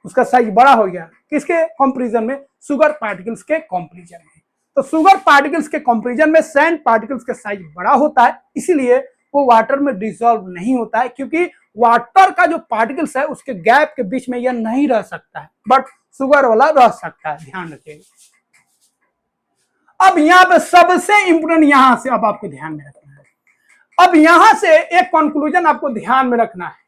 उसका साइज बड़ा हो गया। किसके कंपैरिजन में? शुगर पार्टिकल्स के कंपैरिजन में। तो शुगर पार्टिकल्स के कंपैरिजन में सैंड पार्टिकल्स का साइज बड़ा होता है, इसीलिए वो वाटर में डिसॉल्व नहीं होता है, क्योंकि वाटर का जो पार्टिकल्स है उसके गैप के बीच में यह नहीं रह सकता है, बट शुगर वाला रह सकता है। ध्यान रखिएगा। अब यहां पे सबसे इंपोर्टेंट यहां से अब आपको ध्यान में रखना है। अब यहां से एक कंक्लूजन आपको ध्यान में रखना है।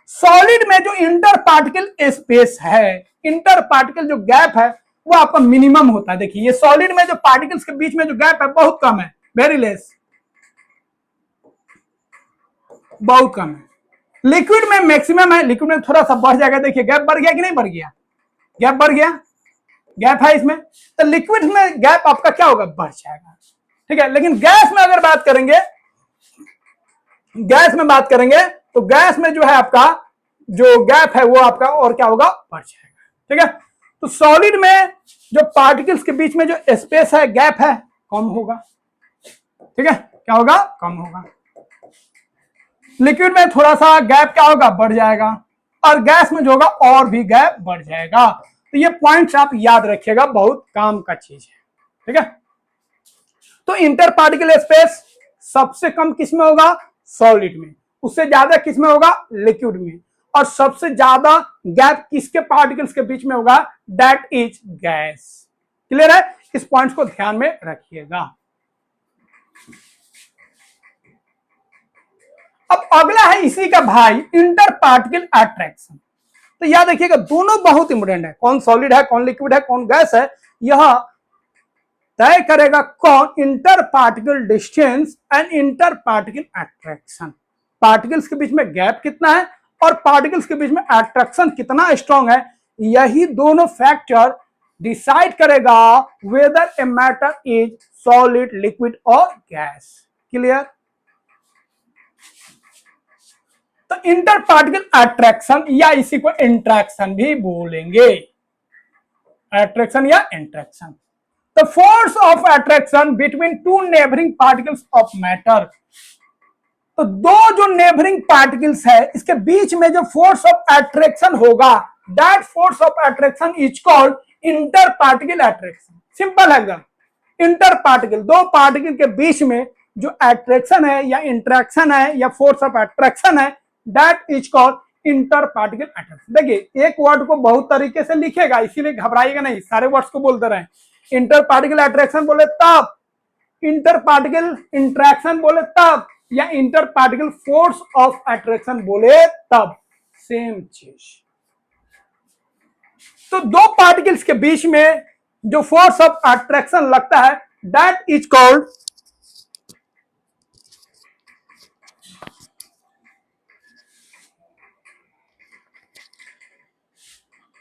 सॉलिड में जो इंटर पार्टिकल स्पेस है, इंटर पार्टिकल जो गैप है वो आपका मिनिमम होता है। देखिए ये सॉलिड में जो पार्टिकल्स के बीच में जो गैप है बहुत कम है, वेरी लेस, बहुत कम है। लिक्विड में मैक्सिमम है, लिक्विड में थोड़ा सा बढ़ जाएगा। देखिए गैप बढ़ गया कि नहीं बढ़ गया? गैप बढ़ गया, गैप है इसमें, तो लिक्विड में गैप आपका क्या होगा? बढ़ जाएगा। ठीक है, लेकिन गैस में अगर बात करेंगे, गैस में बात करेंगे तो गैस में जो है आपका जो गैप है वो आपका और क्या होगा? बढ़ जाएगा। ठीक है, तो सॉलिड में जो पार्टिकल्स के बीच में जो स्पेस है, गैप है, कम होगा। ठीक है, क्या होगा? कम होगा। लिक्विड में थोड़ा सा गैप क्या होगा? बढ़ जाएगा। और गैस में जो होगा और भी गैप बढ़ जाएगा। तो ये पॉइंट्स आप याद रखिएगा, बहुत काम का चीज है। ठीक है, तो इंटर पार्टिकल स्पेस सबसे कम किसमें होगा? सॉलिड में। उससे ज्यादा किसमें होगा? लिक्विड में। और सबसे ज्यादा गैप किसके पार्टिकल्स के बीच में होगा? That is gas. क्लियर है? इस पॉइंट्स को ध्यान में रखिएगा। अब अगला है इसी का भाई इंटर पार्टिकल अट्रैक्शन। तो याद रखिएगा दोनों बहुत इंपोर्टेंट है। कौन सॉलिड है, कौन लिक्विड है, कौन गैस है, यह तय करेगा कौन? Inter particle distance and inter particle attraction. Particles के बीच में गैप कितना है और पार्टिकल्स के बीच में अट्रैक्शन कितना स्ट्रॉन्ग है, यही दोनों फैक्टर डिसाइड करेगा whether a matter is solid, liquid और गैस। क्लियर? तो इंटर पार्टिकल अट्रैक्शन या इसी को इंट्रैक्शन भी बोलेंगे, अट्रैक्शन या interaction. The force of attraction between two neighbouring particles of matter. तो दो जो नेबरिंग पार्टिकल्स है इसके बीच में जो फोर्स ऑफ अट्रैक्शन होगा, that force of attraction is called inter particle attraction. Simple है एकदम। इंटर पार्टिकल, दो पार्टिकल के बीच में जो अट्रैक्शन है या इंट्रैक्शन है या फोर्स ऑफ अट्रैक्शन है, that is called inter particle attraction. देखिए एक वर्ड को बहुत तरीके से लिखेगा, इसीलिए घबराइएगा नहीं, सारे वर्ड्स को बोलते रहे। इंटर पार्टिकल अट्रैक्शन बोले तब, इंटर पार्टिकल इंट्रैक्शन बोले तब, या inter particle force of attraction बोले तब, सेम चीज। तो दो पार्टिकल्स के बीच में जो फोर्स ऑफ अट्रैक्शन लगता है, दैट इज कॉल्ड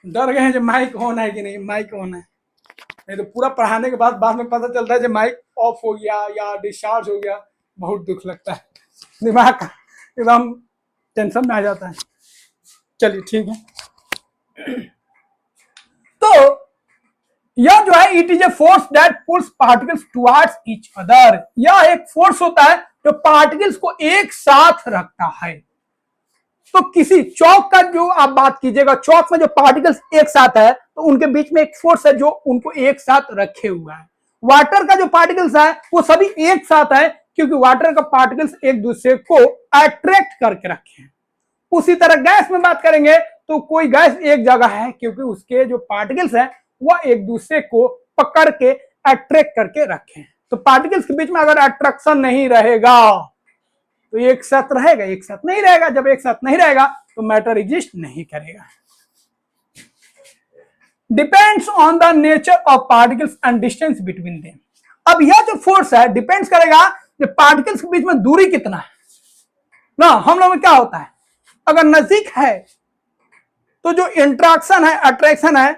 डर गए हैं जो माइक ऑन है कि नहीं, माइक ऑन है, नहीं तो पूरा पढ़ाने के बाद में पता चलता है जो माइक ऑफ हो गया या डिस्चार्ज हो गया, बहुत दुख लगता है, दिमाग एकदम टेंशन में आ जाता है। चलिए ठीक है। तो यह जो है it is a force that pools particles towards each other. यह एक फोर्स होता है जो पार्टिकल्स को एक साथ रखता है। तो किसी चौक का जो आप बात कीजिएगा, चौक में जो पार्टिकल्स एक साथ है तो उनके बीच में एक फोर्स है जो उनको एक साथ रखे हुआ है। वाटर का जो पार्टिकल्स है वो सभी एक साथ है क्योंकि वाटर का पार्टिकल्स एक दूसरे को अट्रैक्ट करके रखे हैं। उसी तरह गैस में बात करेंगे तो कोई गैस एक जगह है क्योंकि उसके जो पार्टिकल्स हैं वह एक दूसरे को पकड़ के अट्रैक्ट करके रखे। तो पार्टिकल्स के बीच में अगर अट्रैक्शन नहीं रहेगा तो एक साथ रहेगा, एक साथ नहीं रहेगा। जब एक साथ नहीं रहेगा तो मैटर एग्जिस्ट नहीं करेगा। Depends on the nature of particles and distance between them. अब यह जो फोर्स है डिपेंड्स करेगा कि पार्टिकल्स के बीच में दूरी कितना है ना। हम लोग में क्या होता है, अगर नजदीक है तो जो इंट्रैक्शन है, अट्रैक्शन है,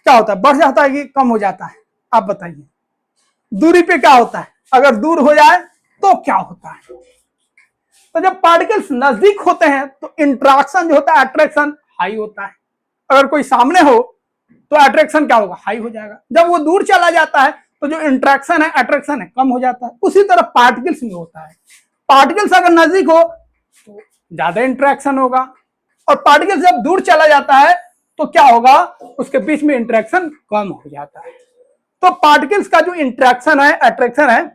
क्या होता है, बढ़ जाता है कि कम हो जाता है? आप बताइए। दूरी पे क्या होता है, अगर दूर हो जाए तो क्या होता है? तो जब पार्टिकल्स नजदीक होते हैं तो इंट्रैक्शन जो होता है, अट्रैक्शन हाई होता है। अगर कोई सामने हो तो अट्रैक्शन क्या होगा, हाई हो जाएगा। जब वो दूर चला जाता है तो जो इंट्रैक्शन है, अट्रैक्शन है, कम हो जाता है। उसी तरह पार्टिकल्स में होता है। पार्टिकल्स अगर नजदीक हो तो ज्यादा इंट्रैक्शन होगा, और पार्टिकल्स जब दूर चला जाता है तो क्या होगा, उसके बीच में इंट्रैक्शन कम हो जाता है। तो पार्टिकल्स का जो इंट्रैक्शन है, अट्रैक्शन है,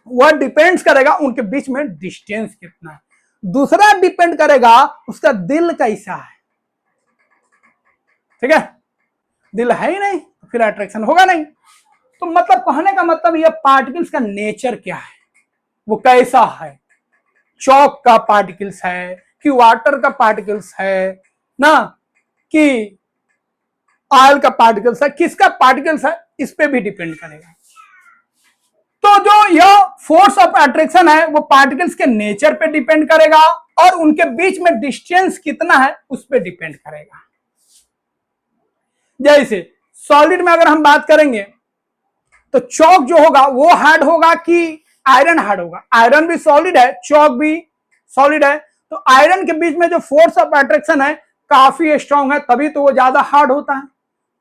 वह डिपेंड्स करेगा उनके बीच में डिस्टेंस कितना है। दूसरा डिपेंड करेगा उसका दिल कैसा है। ठीक है, दिल है ही नहीं तो फिर अट्रैक्शन होगा नहीं। तो मतलब कहने का मतलब यह पार्टिकल्स का नेचर क्या है, वो कैसा है, चौक का पार्टिकल्स है कि वाटर का पार्टिकल्स है ना, कि ऑयल का पार्टिकल्स है, किसका पार्टिकल्स है, इस पे भी डिपेंड करेगा। तो जो यह फोर्स ऑफ अट्रैक्शन है वो पार्टिकल्स के नेचर पे डिपेंड करेगा और उनके बीच में डिस्टेंस कितना है उस पे डिपेंड करेगा। जैसे सॉलिड में अगर हम बात करेंगे तो चौक जो होगा वो हार्ड होगा कि आयरन हार्ड होगा। आयरन भी सॉलिड है, चौक भी सॉलिड है, तो आयरन के बीच में जो फोर्स ऑफ अट्रैक्शन है काफी स्ट्रांग है, तभी तो वो ज्यादा हार्ड होता है।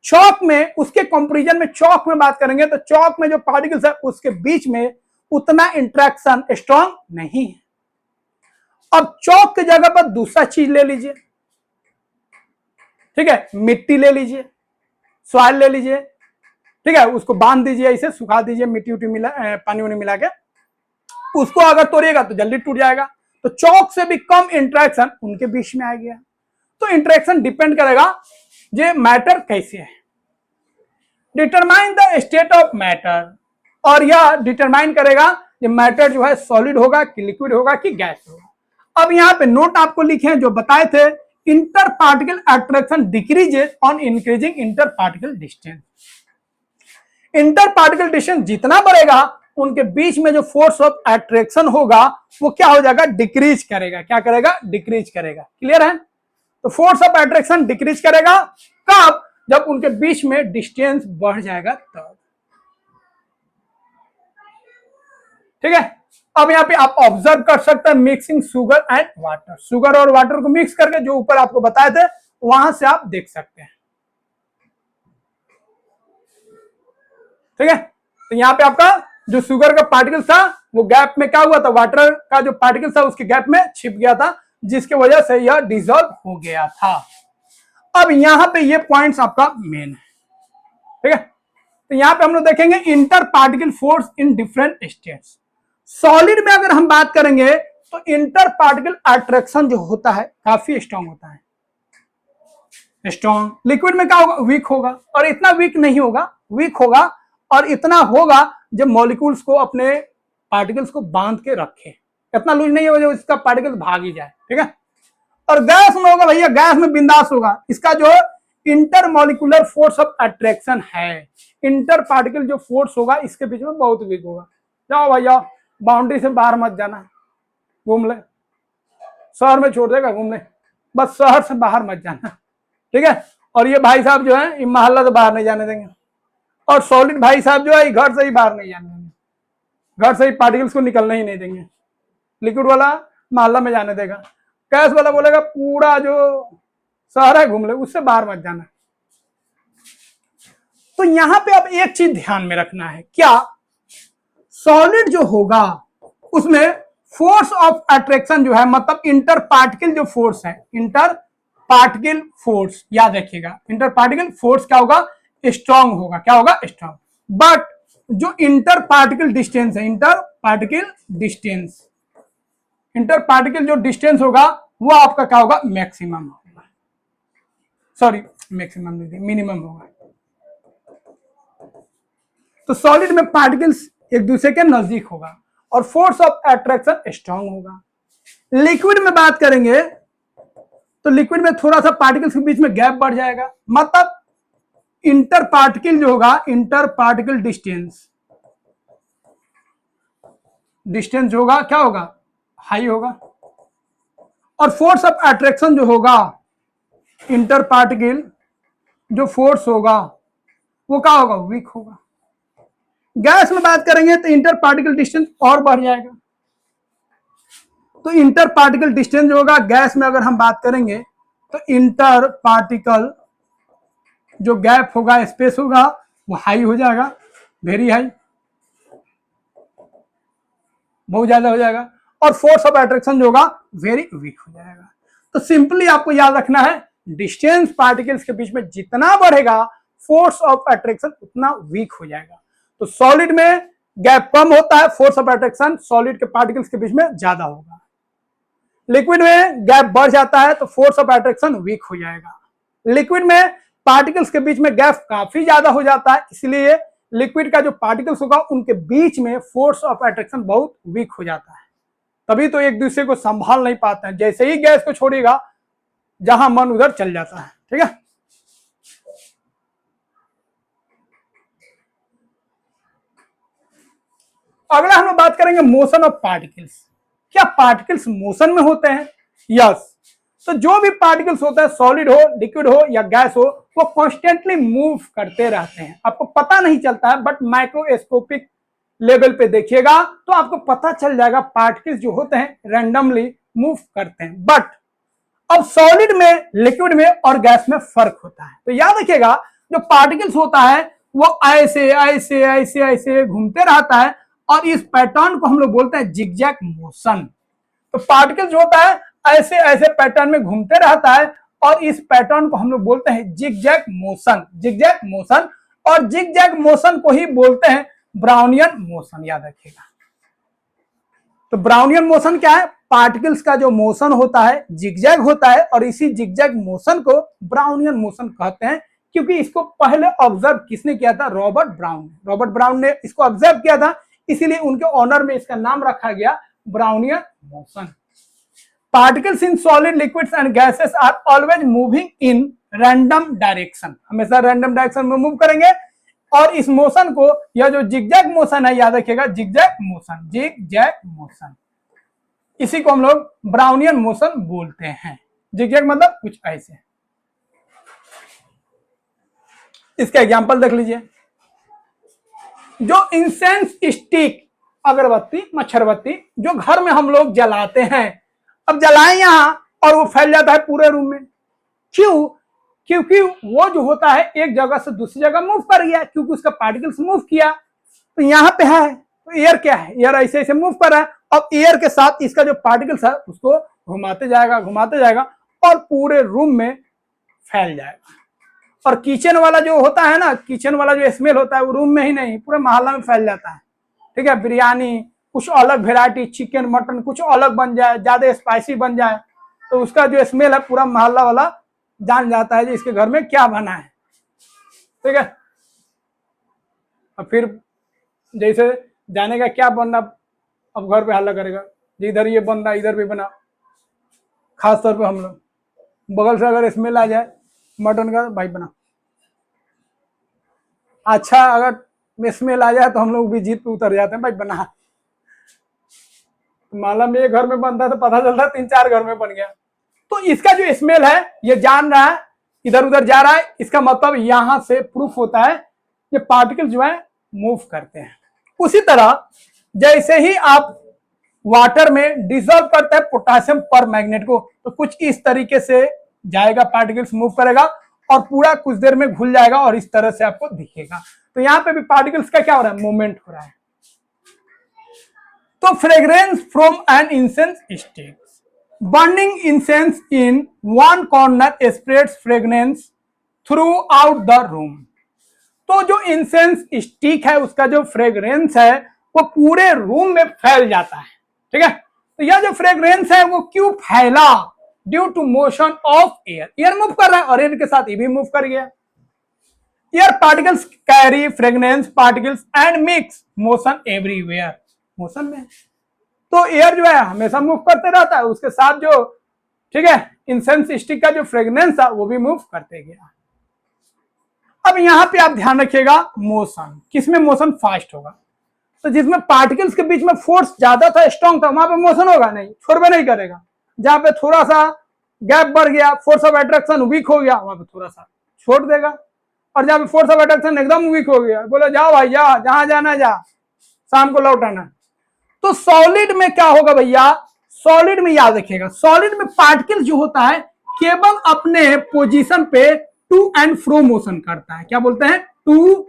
चौक में, उसके कंपैरिजन में चौक में बात करेंगे तो चौक में जो पार्टिकल्स है उसके बीच में उतना इंट्रैक्शन स्ट्रांग नहीं है। अब चौक की जगह पर दूसरा चीज ले लीजिए, ठीक है, मिट्टी ले लीजिए, सॉइल ले लीजिए, ठीक है, उसको बांध दीजिए, इसे सुखा दीजिए, मिट्टी उट्टी मिला, पानी उनी मिला के, उसको अगर तोड़िएगा तो जल्दी टूट जाएगा। तो चौक से भी कम इंट्रैक्शन उनके बीच में आ गया। तो इंट्रैक्शन डिपेंड करेगा ये मैटर कैसे है। Determine the state of matter, और यह डिटरमाइन करेगा ये मैटर जो है सॉलिड होगा कि लिक्विड होगा कि गैस होगा। अब यहाँ पे नोट आपको लिखे हैं जो बताए थे, inter particle attraction decreases on increasing inter particle distance. Inter particle distance जितना बढ़ेगा उनके बीच में जो फोर्स ऑफ अट्रैक्शन होगा वो क्या हो जाएगा, डिक्रीज करेगा। क्या करेगा, डिक्रीज करेगा। क्लियर है? तो फोर्स ऑफ अट्रैक्शन डिक्रीज करेगा कब, जब उनके बीच में डिस्टेंस बढ़ जाएगा तब। ठीक है, अब यहाँ पे आप ऑब्जर्व कर सकते हैं mixing sugar and water. Sugar और वाटर को मिक्स करके जो ऊपर आपको बताए थे वहां से आप देख सकते हैं। ठीक है, तो यहाँ पे आपका जो शुगर का पार्टिकल था वो गैप में क्या हुआ था, वाटर का जो पार्टिकल था उसके गैप में छिप गया था, जिसके वजह से यह डिसॉल्व हो गया था। अब यहां पे ये पॉइंट्स आपका मेन है। ठीक है, तो यहां पे हम लोग देखेंगे inter particle force in different states. Solid में अगर हम बात करेंगे तो इंटर पार्टिकल अट्रैक्शन जो होता है काफी स्ट्रांग होता है, स्ट्रांग। लिक्विड में क्या होगा, वीक होगा, और इतना वीक नहीं होगा, वीक होगा और इतना होगा जब मॉलिक्यूल्स को, अपने पार्टिकल्स को बांध के रखे। इतना लूज नहीं होगा जो इसका पार्टिकल भाग ही जाए। ठीक है, और गैस में होगा भैया, गैस में बिंदास होगा। इसका जो inter molecular force of attraction है, इंटर पार्टिकल जो फोर्स होगा इसके बीच में बहुत वीक होगा। जाओ भैया, बाउंड्री से बाहर मत जाना, घूम ले, शहर में छोड़ देगा, घूम ले, बस शहर से बाहर मत जाना। ठीक है, और ये भाई साहब जो है मोहल्ला से बाहर नहीं जाने देंगे, और सॉलिड भाई साहब जो है घर से ही बाहर नहीं जाने देंगे, घर से ही पार्टिकल्स को निकलने ही नहीं देंगे। लिक्विड वाला मोहल्ला में जाने देगा, गैस वाला बोलेगा पूरा जो शहर है घूम ले, उससे बाहर मत जाना। तो यहां पे अब एक चीज ध्यान में रखना है, क्या, सॉलिड जो होगा उसमें फोर्स ऑफ अट्रैक्शन जो है, मतलब इंटर पार्टिकल जो फोर्स है, इंटर पार्टिकल फोर्स याद रखिएगा, इंटर पार्टिकल फोर्स क्या होगा, स्ट्रांग होगा। क्या होगा, स्ट्रांग। बट जो इंटर पार्टिकल डिस्टेंस है, inter particle distance, inter particle जो डिस्टेंस होगा वो आपका क्या होगा, मैक्सिमम होगा। सॉरी मैक्सिमम नहीं, मिनिमम होगा। तो सॉलिड में पार्टिकल्स एक दूसरे के नजदीक होगा और फोर्स ऑफ अट्रैक्शन स्ट्रांग होगा। लिक्विड में बात करेंगे तो लिक्विड में थोड़ा सा पार्टिकल्स के बीच में गैप बढ़ जाएगा, मतलब इंटर पार्टिकल जो होगा, इंटर पार्टिकल डिस्टेंस जो होगा क्या होगा, हाई होगा। और फोर्स ऑफ अट्रैक्शन जो होगा, इंटर पार्टिकल जो फोर्स होगा वो क्या होगा, वीक होगा। गैस में बात करेंगे तो इंटर पार्टिकल डिस्टेंस और बढ़ जाएगा। तो इंटर पार्टिकल डिस्टेंस जो होगा गैस में, अगर हम बात करेंगे तो इंटर पार्टिकल जो गैप होगा, स्पेस होगा, वो हाई हो जाएगा, वेरी हाई, बहुत ज्यादा हो जाएगा। और फोर्स ऑफ अट्रैक्शन जो होगा वेरी वीक हो जाएगा। तो सिंपली आपको याद रखना है, डिस्टेंस पार्टिकल्स के बीच में जितना बढ़ेगा फोर्स ऑफ अट्रैक्शन उतना वीक हो जाएगा। तो सॉलिड में गैप कम होता है, फोर्स ऑफ अट्रैक्शन सॉलिड के पार्टिकल्स के बीच में ज्यादा होगा। लिक्विड में गैप बढ़ जाता है तो फोर्स ऑफ अट्रैक्शन वीक हो जाएगा। लिक्विड में पार्टिकल्स के बीच में गैप काफी ज्यादा हो जाता है, इसलिए लिक्विड का जो पार्टिकल्स होगा उनके बीच में फोर्स ऑफ अट्रैक्शन बहुत वीक हो जाता है, तभी तो एक दूसरे को संभाल नहीं पाते हैं। जैसे ही गैस को छोड़ेगा जहां मन उधर चल जाता है। ठीक है, अगला हम लोग बात करेंगे मोशन ऑफ पार्टिकल्स। क्या पार्टिकल्स मोशन में होते हैं? यस। तो जो भी पार्टिकल्स होता है, सॉलिड हो, लिक्विड हो या गैस हो, वो कॉन्स्टेंटली मूव करते रहते हैं। आपको पता नहीं चलता है, बट माइक्रोस्कोपिक लेवल पे देखिएगा तो आपको पता चल जाएगा पार्टिकल्स जो होते हैं रैंडमली मूव करते हैं। बट अब सॉलिड में, लिक्विड में और गैस में फर्क होता है। तो याद रखिएगा, जो पार्टिकल्स होता है वो ऐसे ऐसे ऐसे ऐसे घूमते रहता है और इस पैटर्न को हम लोग बोलते हैं जिगजैग मोशन। तो पार्टिकल जो होता है ऐसे ऐसे पैटर्न में घूमते रहता है और इस पैटर्न को हम लोग बोलते हैं जिगजैग मोशन, जिगजैग मोशन। और जिगजैग मोशन को ही बोलते हैं ब्राउनियन मोशन, याद रखिएगा। तो ब्राउनियन मोशन क्या है? पार्टिकल्स का जो मोशन होता है जिगजैग होता है और इसी जिगजैग मोशन को ब्राउनियन मोशन कहते हैं, क्योंकि इसको पहले ऑब्जर्व किसने किया था? Robert brown. रॉबर्ट ब्राउन ने इसको ऑब्जर्व किया था, इसीलिए उनके ऑनर में इसका नाम रखा गया Brownian motion. Particles in solid, liquids and gases are always moving in random direction, हमेशा रैंडम डायरेक्शन में मूव करेंगे। और इस मोशन को, यह जो जिगजैग मोशन है, याद रखिएगा जिगजैग मोशन, जिगजैग मोशन, इसी को हम लोग ब्राउनियन मोशन बोलते हैं। जिगजैग मतलब कुछ ऐसे। इसका एग्जांपल देख लीजिए, जो इंसेंस स्टिक, अगरबत्ती, मच्छरबत्ती जो घर में हम लोग जलाते हैं, अब जलाएं यहां और वो फैल जाता है पूरे रूम में। क्यों? क्योंकि वो जो होता है एक जगह से दूसरी जगह मूव कर गया, क्योंकि उसका पार्टिकल्स मूव किया। तो यहाँ पे है तो एयर क्या है? एयर ऐसे ऐसे मूव कर रहा है। अब एयर के साथ इसका जो पार्टिकल्स है उसको घुमाते जाएगा और पूरे रूम में फैल जाएगा। और किचन वाला जो होता है ना, किचन वाला जो स्मेल होता है वो रूम में ही नहीं पूरे मोहल्ला में फैल जाता है। ठीक है, बिरयानी कुछ अलग वेराइटी, चिकन मटन कुछ अलग बन जाए, ज्यादा स्पाइसी बन जाए, तो उसका जो स्मेल है पूरा मोहल्ला वाला जान जाता है कि इसके घर में क्या बना है। ठीक है, और फिर जैसे जाने का क्या बनना, अब घर पे हल्ला करेगा, इधर ये बन रहा इधर भी बना। खास तौर पे हम लोग बगल से अगर स्मेल आ जाए मटन का, भाई बना। अच्छा अगर स्मेल आ जाए तो हम लोग भी जीत पे उतर जाते हैं, भाई बना। माला में एक घर में बनता है तो पता चलता है 3-4 घर में बन गया। तो इसका जो स्मेल है ये जान रहा है, इधर उधर जा रहा है, इसका मतलब यहां से प्रूफ होता है ये पार्टिकल जो है मूव करते हैं। उसी तरह जैसे ही आप वाटर में डिसॉल्व करते हैं पोटेशियम पर मैग्नेट को, तो कुछ इस तरीके से जाएगा, पार्टिकल्स मूव करेगा और पूरा कुछ देर में घुल जाएगा और इस तरह से आपको दिखेगा। तो यहाँ पे भी पार्टिकल्स का क्या हो रहा है? मूवमेंट हो रहा है। तो fragrance from an incense stick, burning incense in one corner spreads fragrance throughout the room. तो जो इंसेंस स्टिक है उसका जो फ्रेग्रेंस है वो पूरे रूम में फैल जाता है। ठीक है, तो यह जो फ्रेग्रेंस है वो क्यों फैला? Due to motion of air, air move कर रहा है और एयर के साथ ये भी मूव कर गया। Air particles carry fragrance particles and mix motion everywhere, motion में तो एयर जो है हमेशा मूव करते रहता है, उसके साथ जो ठीक है इंसेंस स्टिक का जो फ्रेग्रेंस था वो भी मूव करते गया। अब यहां पे आप ध्यान रखिएगा मोशन, किसमें मोशन फास्ट होगा, तो जिसमें पार्टिकल्स के बीच में फोर्स ज्यादा था स्ट्रॉन्ग था वहां पे मोशन होगा नहीं, छोड़बे नहीं करेगा। जहां पे थोड़ा सा गैप बढ़ गया, फोर्स ऑफ अट्रैक्शन वीक हो गया, वहां पे थोड़ा सा छोड़ देगा। और जहां पे फोर्स ऑफ अट्रैक्शन एकदम वीक हो गया, बोले जाओ भाई जा, जहां जाना जा, शाम को लौट आना। तो सॉलिड में क्या होगा भैया, सॉलिड में याद रखिएगा, सॉलिड में पार्टिकल जो होता है केवल अपने पोजीशन पे टू एंड फ्रो मोशन करता है। क्या बोलते हैं, to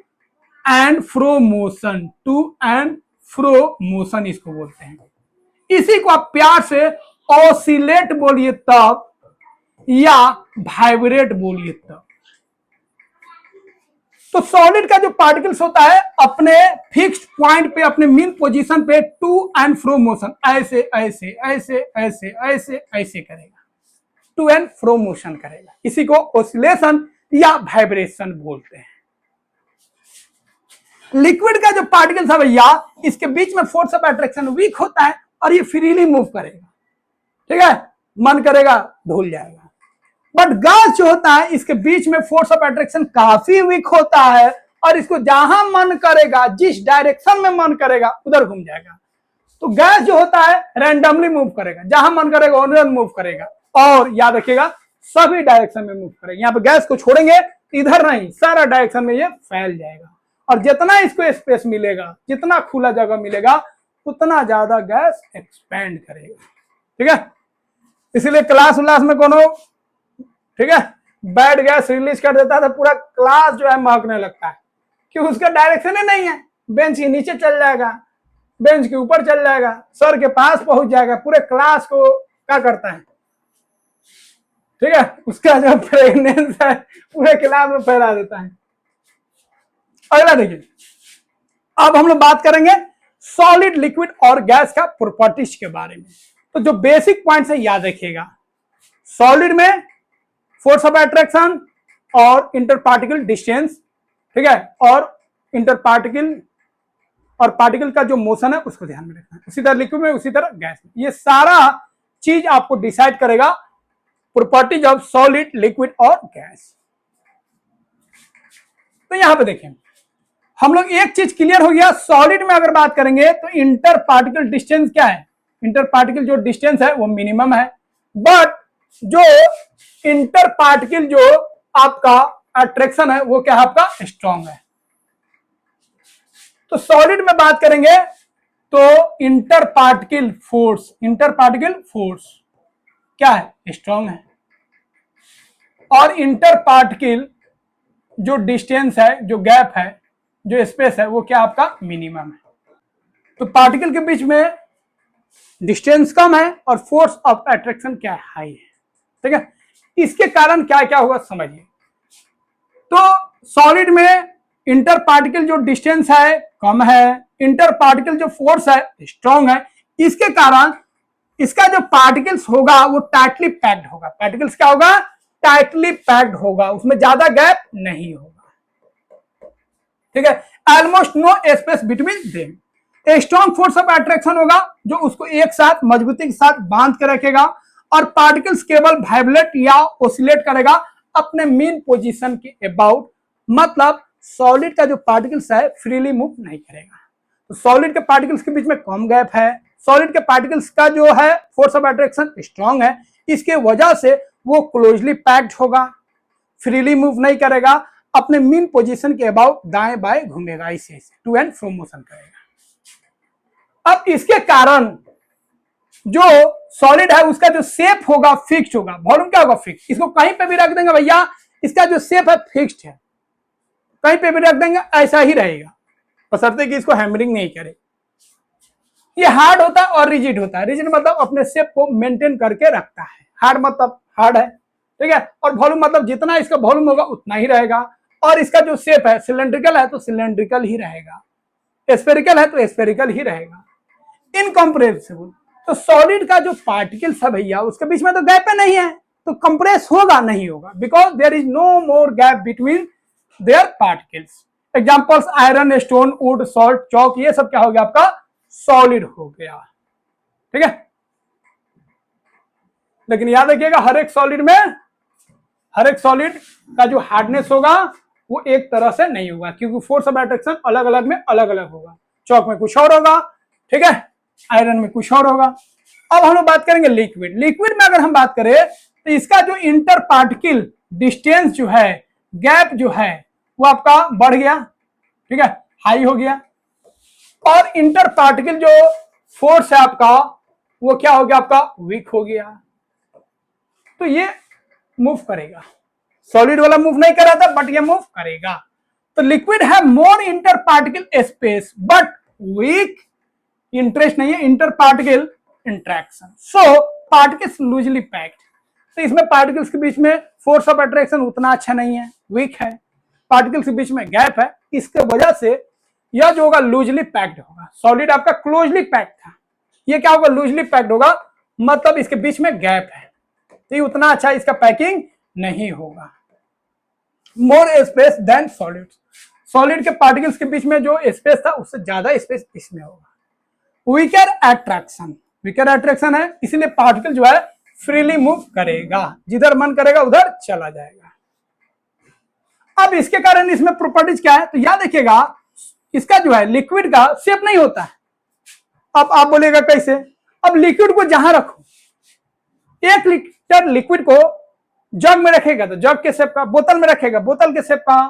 and fro motion, to and fro motion इसको बोलते हैं। इसी को आप प्यार से ऑसिलेट बोलिए तब या वाइब्रेट बोलिए तब। तो सॉलिड का जो पार्टिकल्स होता है अपने फिक्स्ड पॉइंट पे, अपने मीन पोजीशन पे टू एंड फ्रो मोशन ऐसे ऐसे ऐसे ऐसे ऐसे ऐसे करेगा, टू एंड फ्रो मोशन करेगा। इसी को ऑसिलेशन या वाइब्रेशन बोलते हैं। लिक्विड का जो पार्टिकल्स है भैया इसके बीच में फोर्स ऑफ अट्रैक्शन वीक होता है और ये फ्रीली मूव करेगा, ठीक है, मन करेगा धुल जाएगा। बट गैस जो होता है इसके बीच में फोर्स ऑफ अट्रैक्शन काफी वीक होता है और इसको जहां मन करेगा, जिस डायरेक्शन में मन करेगा उधर घूम जाएगा। तो गैस जो होता है रैंडमली मूव करेगा, जहां मन करेगा उधर मूव करेगा और याद रखिएगा सभी डायरेक्शन में मूव करेगा। यहाँ पे गैस को छोड़ेंगे इधर नहीं, सारा डायरेक्शन में ये फैल जाएगा और जितना इसको स्पेस मिलेगा, जितना खुला जगह मिलेगा उतना ज्यादा गैस एक्सपेंड करेगा, ठीक है। इसीलिए क्लास उलास में कोनो ठीक है बैड गैस रिलीज कर देता है तो पूरा क्लास जो है महकने लगता है, क्योंकि उसका डायरेक्शन ही नहीं है। बेंच के नीचे चल जाएगा, बेंच के ऊपर चल जाएगा, सर के पास पहुंच जाएगा, पूरे क्लास को क्या करता है, ठीक है, उसका जो फ्रेगनेंस है पूरे क्लास में फैला देता है। अगला देखिए, अब हम लोग बात करेंगे सॉलिड, लिक्विड और गैस का प्रॉपर्टीज के बारे में। तो जो बेसिक पॉइंट्स है याद रखिएगा, सॉलिड में फोर्स ऑफ अट्रैक्शन और इंटर पार्टिकल डिस्टेंस, ठीक है, और इंटर पार्टिकल और पार्टिकल का जो मोशन है उसको ध्यान में रखना है। उसी तरह लिक्विड में, उसी तरह गैस में, ये सारा चीज आपको डिसाइड करेगा प्रॉपर्टीज ऑफ सॉलिड, लिक्विड और गैस। तो यहां पे देखें हम लोग एक चीज क्लियर हो गया, सॉलिड में अगर बात करेंगे तो इंटर पार्टिकल डिस्टेंस क्या है, इंटर पार्टिकल जो डिस्टेंस है वो मिनिमम है, बट जो इंटर पार्टिकल जो आपका अट्रैक्शन है वो क्या है, आपका स्ट्रॉन्ग है। तो सॉलिड में बात करेंगे तो inter particle force, inter particle force क्या है, स्ट्रॉन्ग है, और इंटर पार्टिकल जो डिस्टेंस है, जो गैप है, जो स्पेस है वो क्या आपका मिनिमम है। तो पार्टिकल के बीच में डिस्टेंस कम है और फोर्स ऑफ अट्रैक्शन क्या है, हाई है, ठीक है। इसके कारण क्या क्या हुआ समझिए। तो सॉलिड में इंटर पार्टिकल जो डिस्टेंस है कम है, इंटर पार्टिकल जो फोर्स है स्ट्रॉन्ग है, इसके कारण इसका जो पार्टिकल्स होगा वो टाइटली पैक्ड होगा। पार्टिकल्स क्या होगा, टाइटली पैक्ड होगा, उसमें ज्यादा गैप नहीं होगा, ठीक है, almost no space between them. Strong force of attraction होगा जो उसको एक साथ मजबूती के साथ बांध के रखेगा और पार्टिकल्स केवल वाइब्रेट या ओसिलेट करेगा अपने मेन पोजीशन के अबाउट, मतलब सॉलिड का जो पार्टिकल्स है फ्रीली मूव नहीं करेगा। तो सॉलिड के पार्टिकल्स के बीच में कम गैप है, सॉलिड के पार्टिकल्स का जो है फोर्स ऑफ अट्रैक्शन स्ट्रॉन्ग है, इसके वजह से वो क्लोजली पैक्ड होगा, फ्रीली मूव नहीं करेगा, अपने मेन पोजीशन के अबाउट दाएं बाएं घूमेगा, ऐसे टू एंड फ्रो मोशन करेगा। अब इसके कारण जो सॉलिड है उसका जो शेप होगा फिक्स्ड होगा, वॉल्यूम क्या होगा फिक्स, इसको कहीं पे भी रख देंगे भैया इसका जो शेप है फिक्स्ड है, कहीं पे भी रख देंगे ऐसा ही रहेगा, बशर्ते कि इसको हैमरिंग नहीं करे। ये हार्ड होता है और रिजिड होता है, रिजिड मतलब अपने शेप को मेंटेन करके रखता है, हार्ड मतलब हार्ड है, ठीक है, और वॉल्यूम मतलब जितना इसका वॉल्यूम होगा उतना ही रहेगा, और इसका जो शेप है सिलेंड्रिकल है तो सिलेंड्रिकल ही रहेगा, स्फेरिकल है तो स्फेरिकल ही रहेगा, इनकम्प्रेसिबल। तो सॉलिड का जो पार्टिकल्स है भैया उसके बीच में तो गैप नहीं है, तो कंप्रेस होगा नहीं होगा, because there is no more gap between their particles. Examples iron, stone, wood, salt, chalk, ये सब क्या हो गया आपका सॉलिड हो गया। ठीक है, लेकिन याद रखिएगा हर एक सॉलिड का जो हार्डनेस होगा वो एक तरह से नहीं होगा, क्योंकि फोर्स ऑफ अट्रैक्शन अलग अलग में अलग अलग होगा। चौक में कुछ और होगा, ठीक है, आयरन में कुछ और होगा। अब हम लोग बात करेंगे लिक्विड में अगर हम बात करें तो इसका जो इंटर पार्टिकल डिस्टेंस जो है, गैप जो है वो आपका बढ़ गया, ठीक है, हाई हो गया, और इंटर पार्टिकल जो फोर्स है आपका वो क्या हो गया आपका वीक हो गया। तो ये मूव करेगा, सॉलिड वाला मूव नहीं कर रहा था बट ये मूव करेगा। तो लिक्विड है more inter particle space but weak interest नहीं है inter particle interaction, so particles loosely packed. तो इसमें पार्टिकल्स के बीच में फोर्स ऑफ अट्रैक्शन उतना अच्छा नहीं है, वीक है, पार्टिकल्स के बीच में गैप है, इसके वजह से यह जो होगा लूजली पैक्ड होगा। सॉलिड आपका क्लोजली पैक्ड था, ये क्या होगा लूजली पैक्ड होगा, मतलब इसके बीच में गैप है, तो ये उतना अच्छा इसका पैकिंग नहीं होगा। More space than solid, solid के पार्टिकल्स के बीच में जो स्पेस था उससे ज्यादा स्पेस इसमें होगा। वीकर अट्रैक्शन है, इसीलिए पार्टिकल जो है फ्रीली मूव करेगा, जिधर मन करेगा उधर चला जाएगा। अब इसके कारण इसमें प्रॉपर्टीज क्या है, तो याद रखिएगा इसका जो है लिक्विड का शेप नहीं होता है। अब आप बोलेगा कैसे, अब लिक्विड को जहां रखो, 1 लीटर लिक्विड को जग में रखेगा तो जग के शेप का, बोतल में रखेगा बोतल के शेप का,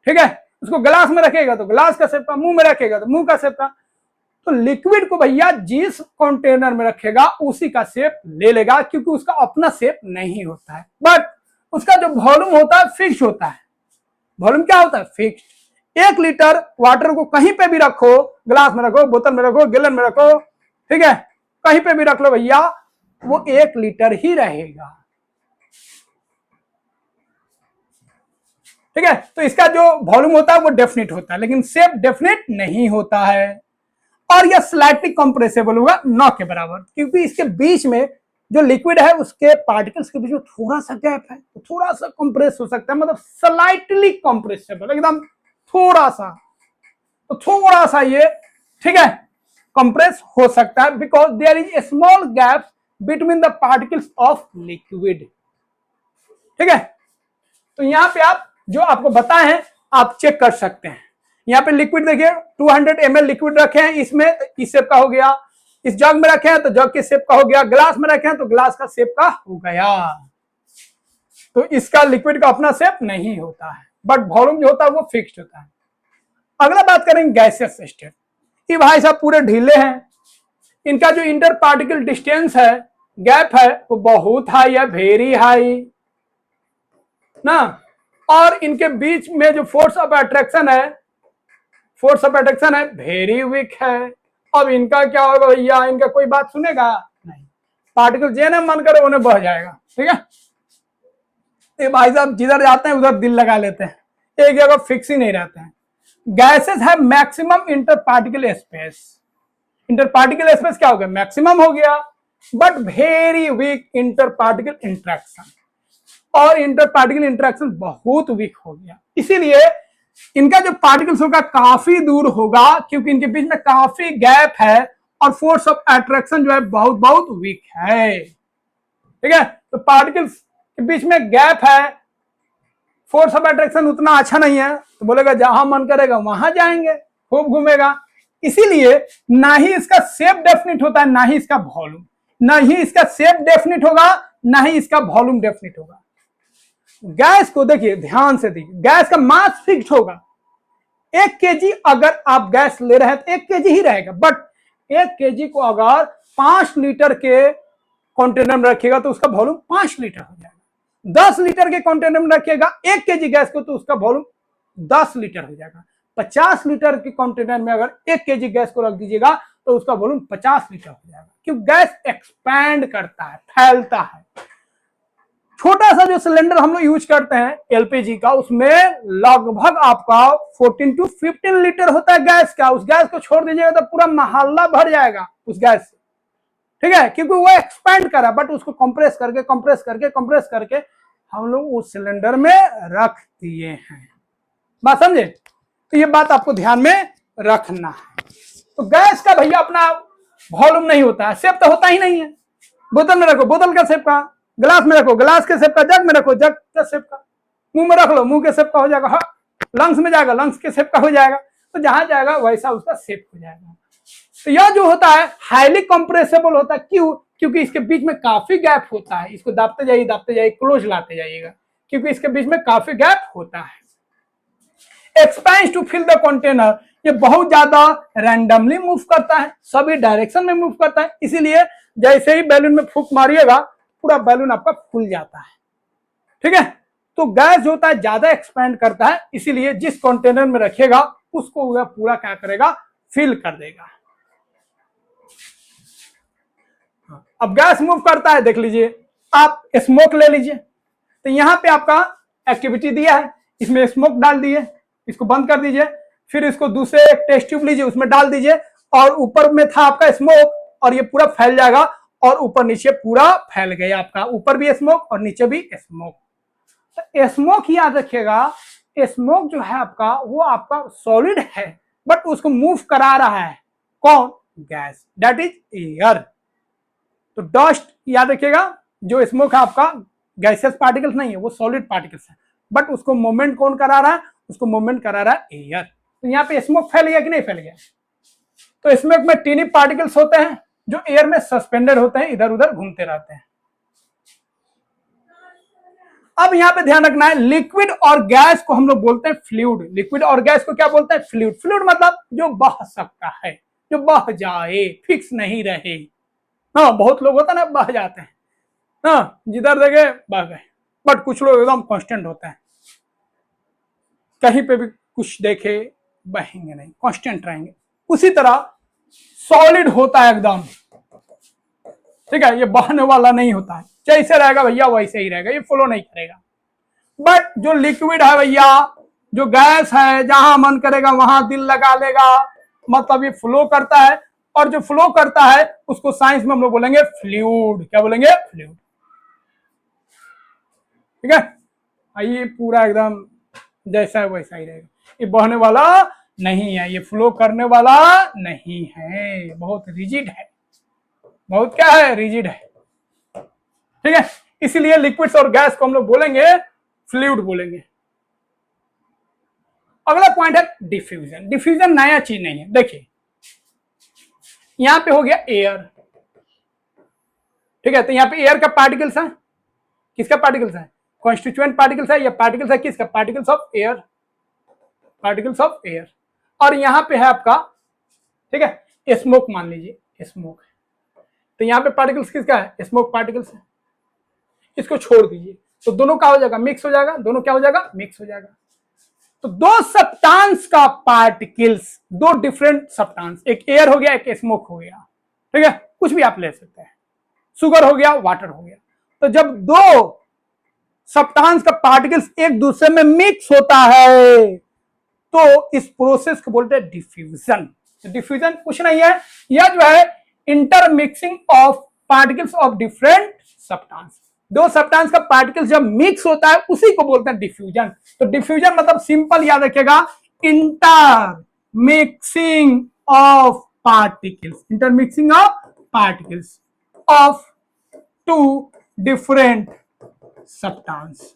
ठीक है, उसको ग्लास में रखेगा तो ग्लास का शेप का, मुंह में रखेगा तो मुंह का शेप का। तो लिक्विड को भैया जिस कंटेनर में रखेगा उसी का शेप ले लेगा, क्योंकि उसका अपना शेप नहीं होता है, बट उसका जो वॉल्यूम होता है फिक्स होता है। वॉल्यूम क्या होता है फिक्स। 1 लीटर वाटर को कहीं पे भी रखो, ग्लास में रखो, बोतल में रखो, गैलन में रखो, ठीक है, कहीं पे भी रख लो भैया वो 1 लीटर ही रहेगा, ठीक है। तो इसका जो वॉल्यूम होता है वो डेफिनेट होता है, लेकिन शेप डेफिनेट नहीं होता है, और यह स्लाइटली कंप्रेसिबल होगा, न के बराबर, क्योंकि इसके बीच में जो लिक्विड है उसके पार्टिकल्स के बीच में थोड़ा सा गैप है, तो थोड़ा सा कंप्रेस हो सकता है, मतलब स्लाइटली कंप्रेसिबल, एकदम थोड़ा सा, तो थोड़ा सा ये, ठीक है, कंप्रेस हो सकता है, because there is a small gap between the particles of liquid, ठीक है। तो यहां पे आप जो आपको बताए हैं आप चेक कर सकते हैं। यहाँ पे लिक्विड देखिए 200 ml लिक्विड रखे हैं, इसमें इस शेप का हो गया, इस जग में रखे हैं तो जग के शेप का हो गया, ग्लास में रखे हैं तो ग्लास का शेप का हो गया। तो इसका लिक्विड का अपना शेप नहीं होता है, बट वॉल्यूम जो होता है वो फिक्स्ड होता है। अगला बात करेंगे गैसियस स्टेट। ये भाई साहब पूरे ढीले हैं, इनका जो इंटर पार्टिकल डिस्टेंस है, गैप है, वो बहुत हाई है, वेरी हाई ना, और इनके बीच में जो फोर्स ऑफ अट्रैक्शन है वेरी वीक है। अब इनका क्या होगा भैया, इनका कोई बात सुनेगा नहीं, पार्टिकल जेने मन करे उन्हें बह जाएगा, ठीक है। ये भाई साहब जिधर जाते हैं उधर दिल लगा लेते हैं, एक जगह फिक्स ही नहीं रहते हैं। गैसेस है maximum inter particle space, inter particle space क्या हो गया मैक्सिमम हो गया, but very weak inter particle interaction, और इंटर पार्टिकल इंट्रैक्शन बहुत वीक हो गया, इसीलिए इनका जो पार्टिकल्स होगा काफी दूर होगा, क्योंकि इनके बीच में काफी गैप है और फोर्स ऑफ अट्रैक्शन जो है बहुत बहुत वीक है, ठीक है। तो पार्टिकल्स के बीच में गैप है, फोर्स ऑफ अट्रैक्शन उतना अच्छा नहीं है, तो बोलेगा जहां मन करेगा वहां जाएंगे, खूब घूमेगा। इसीलिए ना ही इसका शेप डेफिनेट होता है, ना ही इसका वॉल्यूम, ना ही इसका शेप डेफिनेट होगा, ना ही इसका वॉल्यूम डेफिनेट होगा। गैस को देखिए ध्यान से देखिए, गैस का मास फिक्स होगा, 1 kg अगर आप गैस ले रहे हैं तो 1 kg ही रहेगा, बट 1 kg को अगर 5 लीटर के कंटेनर में रखिएगा तो उसका वॉल्यूम 5 लीटर हो जाएगा। 10 लीटर के कंटेनर में रखिएगा 1 kg गैस को तो उसका वॉल्यूम 10 लीटर हो जाएगा। 50 लीटर के कंटेनर में अगर 1 kg गैस को रख दीजिएगा तो उसका वॉल्यूम 50 लीटर हो जाएगा, क्योंकि गैस एक्सपैंड करता है, फैलता है। छोटा सा जो सिलेंडर हम लोग यूज करते हैं एलपीजी का, उसमें लगभग आपका 14 to 15 लीटर होता है गैस का। उस गैस को छोड़ दीजिएगा तो पूरा मोहल्ला भर जाएगा उस गैस से, ठीक है, क्योंकि वो एक्सपेंड करा, बट उसको कंप्रेस करके हम लोग उस सिलेंडर में रख दिए हैं। बात समझे? तो ये बात आपको ध्यान में रखना है। तो गैस का भैया अपना वॉल्यूम नहीं होता है, शेप तो होता ही नहीं है। बोतल में रखो, बोतल का शेप का, गिलास में रखो, गिलास के शेप का, जग में रखो, जग के शेप का, मुंह में रख लो, मुंह के शेप का हो जाएगा, हाँ, लंग्स में जाएगा, लंग्स के शेप का हो जाएगा। तो जहां जाएगा वैसा उसका शेप हो जाएगा। तो यह जो होता है हाईली कंप्रेसेबल होता है। क्यों? क्योंकि इसके बीच में काफी गैप होता है। इसको दाबते जाइए, क्लोज लाते जाइएगा, क्योंकि इसके बीच में काफी गैप होता है। Expands to fill the container, ये बहुत ज्यादा रैंडमली मूव करता है, सभी डायरेक्शन में मूव करता है। इसीलिए जैसे ही बैलून में फूंक मारिएगा पूरा बैलून आपका फूल जाता है। ठीक है, तो गैस जो होता है ज्यादा एक्सपेंड करता है, इसीलिए जिस कंटेनर में रखेगा उसको वह पूरा क्या करेगा, फिल कर देगा। अब गैस मूव करता है, देख लीजिए आप स्मोक ले लीजिए। तो यहां पे आपका एक्टिविटी दिया है, इसमें स्मोक डाल दिए, इसको बंद कर दीजिए, फिर इसको दूसरे एक टेस्ट ट्यूब लीजिए, उसमें डाल दीजिए, और ऊपर में था आपका स्मोक, और ये पूरा फैल जाएगा, और ऊपर नीचे पूरा फैल गया आपका, ऊपर भी स्मोक और नीचे भी स्मोक। तो स्मोक याद रखिएगा, स्मोक जो है आपका वो आपका सॉलिड है, बट उसको मूव करा रहा है कौन? Gas, that is air. तो डस्ट याद रखिएगा, जो स्मोक है आपका गैसेस पार्टिकल्स नहीं है, वो सॉलिड पार्टिकल्स है, बट उसको मूवमेंट कौन करा रहा है? उसको मूवमेंट करा रहा है एयर। तो यहाँ पे स्मोक फैल गया कि नहीं फैल गया? तो स्मोक में टीनी पार्टिकल्स होते हैं जो एयर में सस्पेंडेड होते हैं, इधर उधर घूमते रहते हैं। अब यहां पे ध्यान रखना है, लिक्विड और गैस को हम लोग बोलते हैं फ्लूइड। लिक्विड और गैस को क्या बोलते हैं? फ्लूइड। फ्लूइड मतलब जो बह सकता है, जो बह जाए, फिक्स नहीं रहे। हाँ, बहुत लोग होता है ना बह जाते हैं, हाँ, जिधर देखे बह गए, बट कुछ लोग एकदम कांस्टेंट होते हैं, कहीं पे भी कुछ देखे बहेंगे नहीं, कांस्टेंट रहेंगे। उसी तरह सॉलिड होता है एकदम, ठीक है, ये बहने वाला नहीं होता है, जैसे रहेगा भैया वैसे ही रहेगा, ये फ्लो नहीं करेगा। बट जो लिक्विड है भैया, जो गैस है, जहां मन करेगा वहां दिल लगा लेगा, मतलब ये फ्लो करता है, और जो फ्लो करता है उसको साइंस में हम लोग बोलेंगे फ्लूइड। क्या बोलेंगे? फ्लूइड। ठीक है, ये पूरा एकदम जैसा है वैसा ही रहेगा, ये बहने वाला नहीं है, ये फ्लो करने वाला नहीं है, बहुत रिजिड है, बहुत क्या है? रिजिड है। ठीक है, इसीलिए लिक्विड्स और गैस को हम लोग बोलेंगे फ्लूइड बोलेंगे। अगला पॉइंट है डिफ्यूजन। डिफ्यूजन नया चीज नहीं है। देखिए यहां पे हो गया एयर, ठीक है, तो यहां पे एयर का पार्टिकल्स है, किसका पार्टिकल्स है? कॉन्स्टिट्यूएंट पार्टिकल्स है, या पार्टिकल्स है किसका? Particles of air, particles of air. और यहां पे है आपका, ठीक है, स्मोक मान लीजिए, स्मोक है, तो यहां पे पार्टिकल्स किसका है? स्मोक पार्टिकल्स है। इसको छोड़ दीजिए तो दोनों क्या हो जाएगा? मिक्स हो जाएगा, दोनों क्या हो जाएगा? मिक्स हो जाएगा। तो दो सब्सटेंस का पार्टिकल्स, दो डिफरेंट सब्सटेंस, एक एयर हो गया, एक स्मोक हो गया, ठीक है, कुछ भी आप ले सकते हैं, शुगर हो गया, वाटर हो गया। तो जब दो सब्सटेंस का पार्टिकल्स एक दूसरे में मिक्स होता है तो इस प्रोसेस को बोलते हैं डिफ्यूजन। डिफ्यूजन कुछ नहीं है, यह जो है intermixing of particles of different substance. दो सब्सटेंस का पार्टिकल्स जब मिक्स होता है उसी को बोलते हैं डिफ्यूजन। तो डिफ्यूजन मतलब सिंपल याद रखिएगा, intermixing of particles, intermixing of particles of two different substance,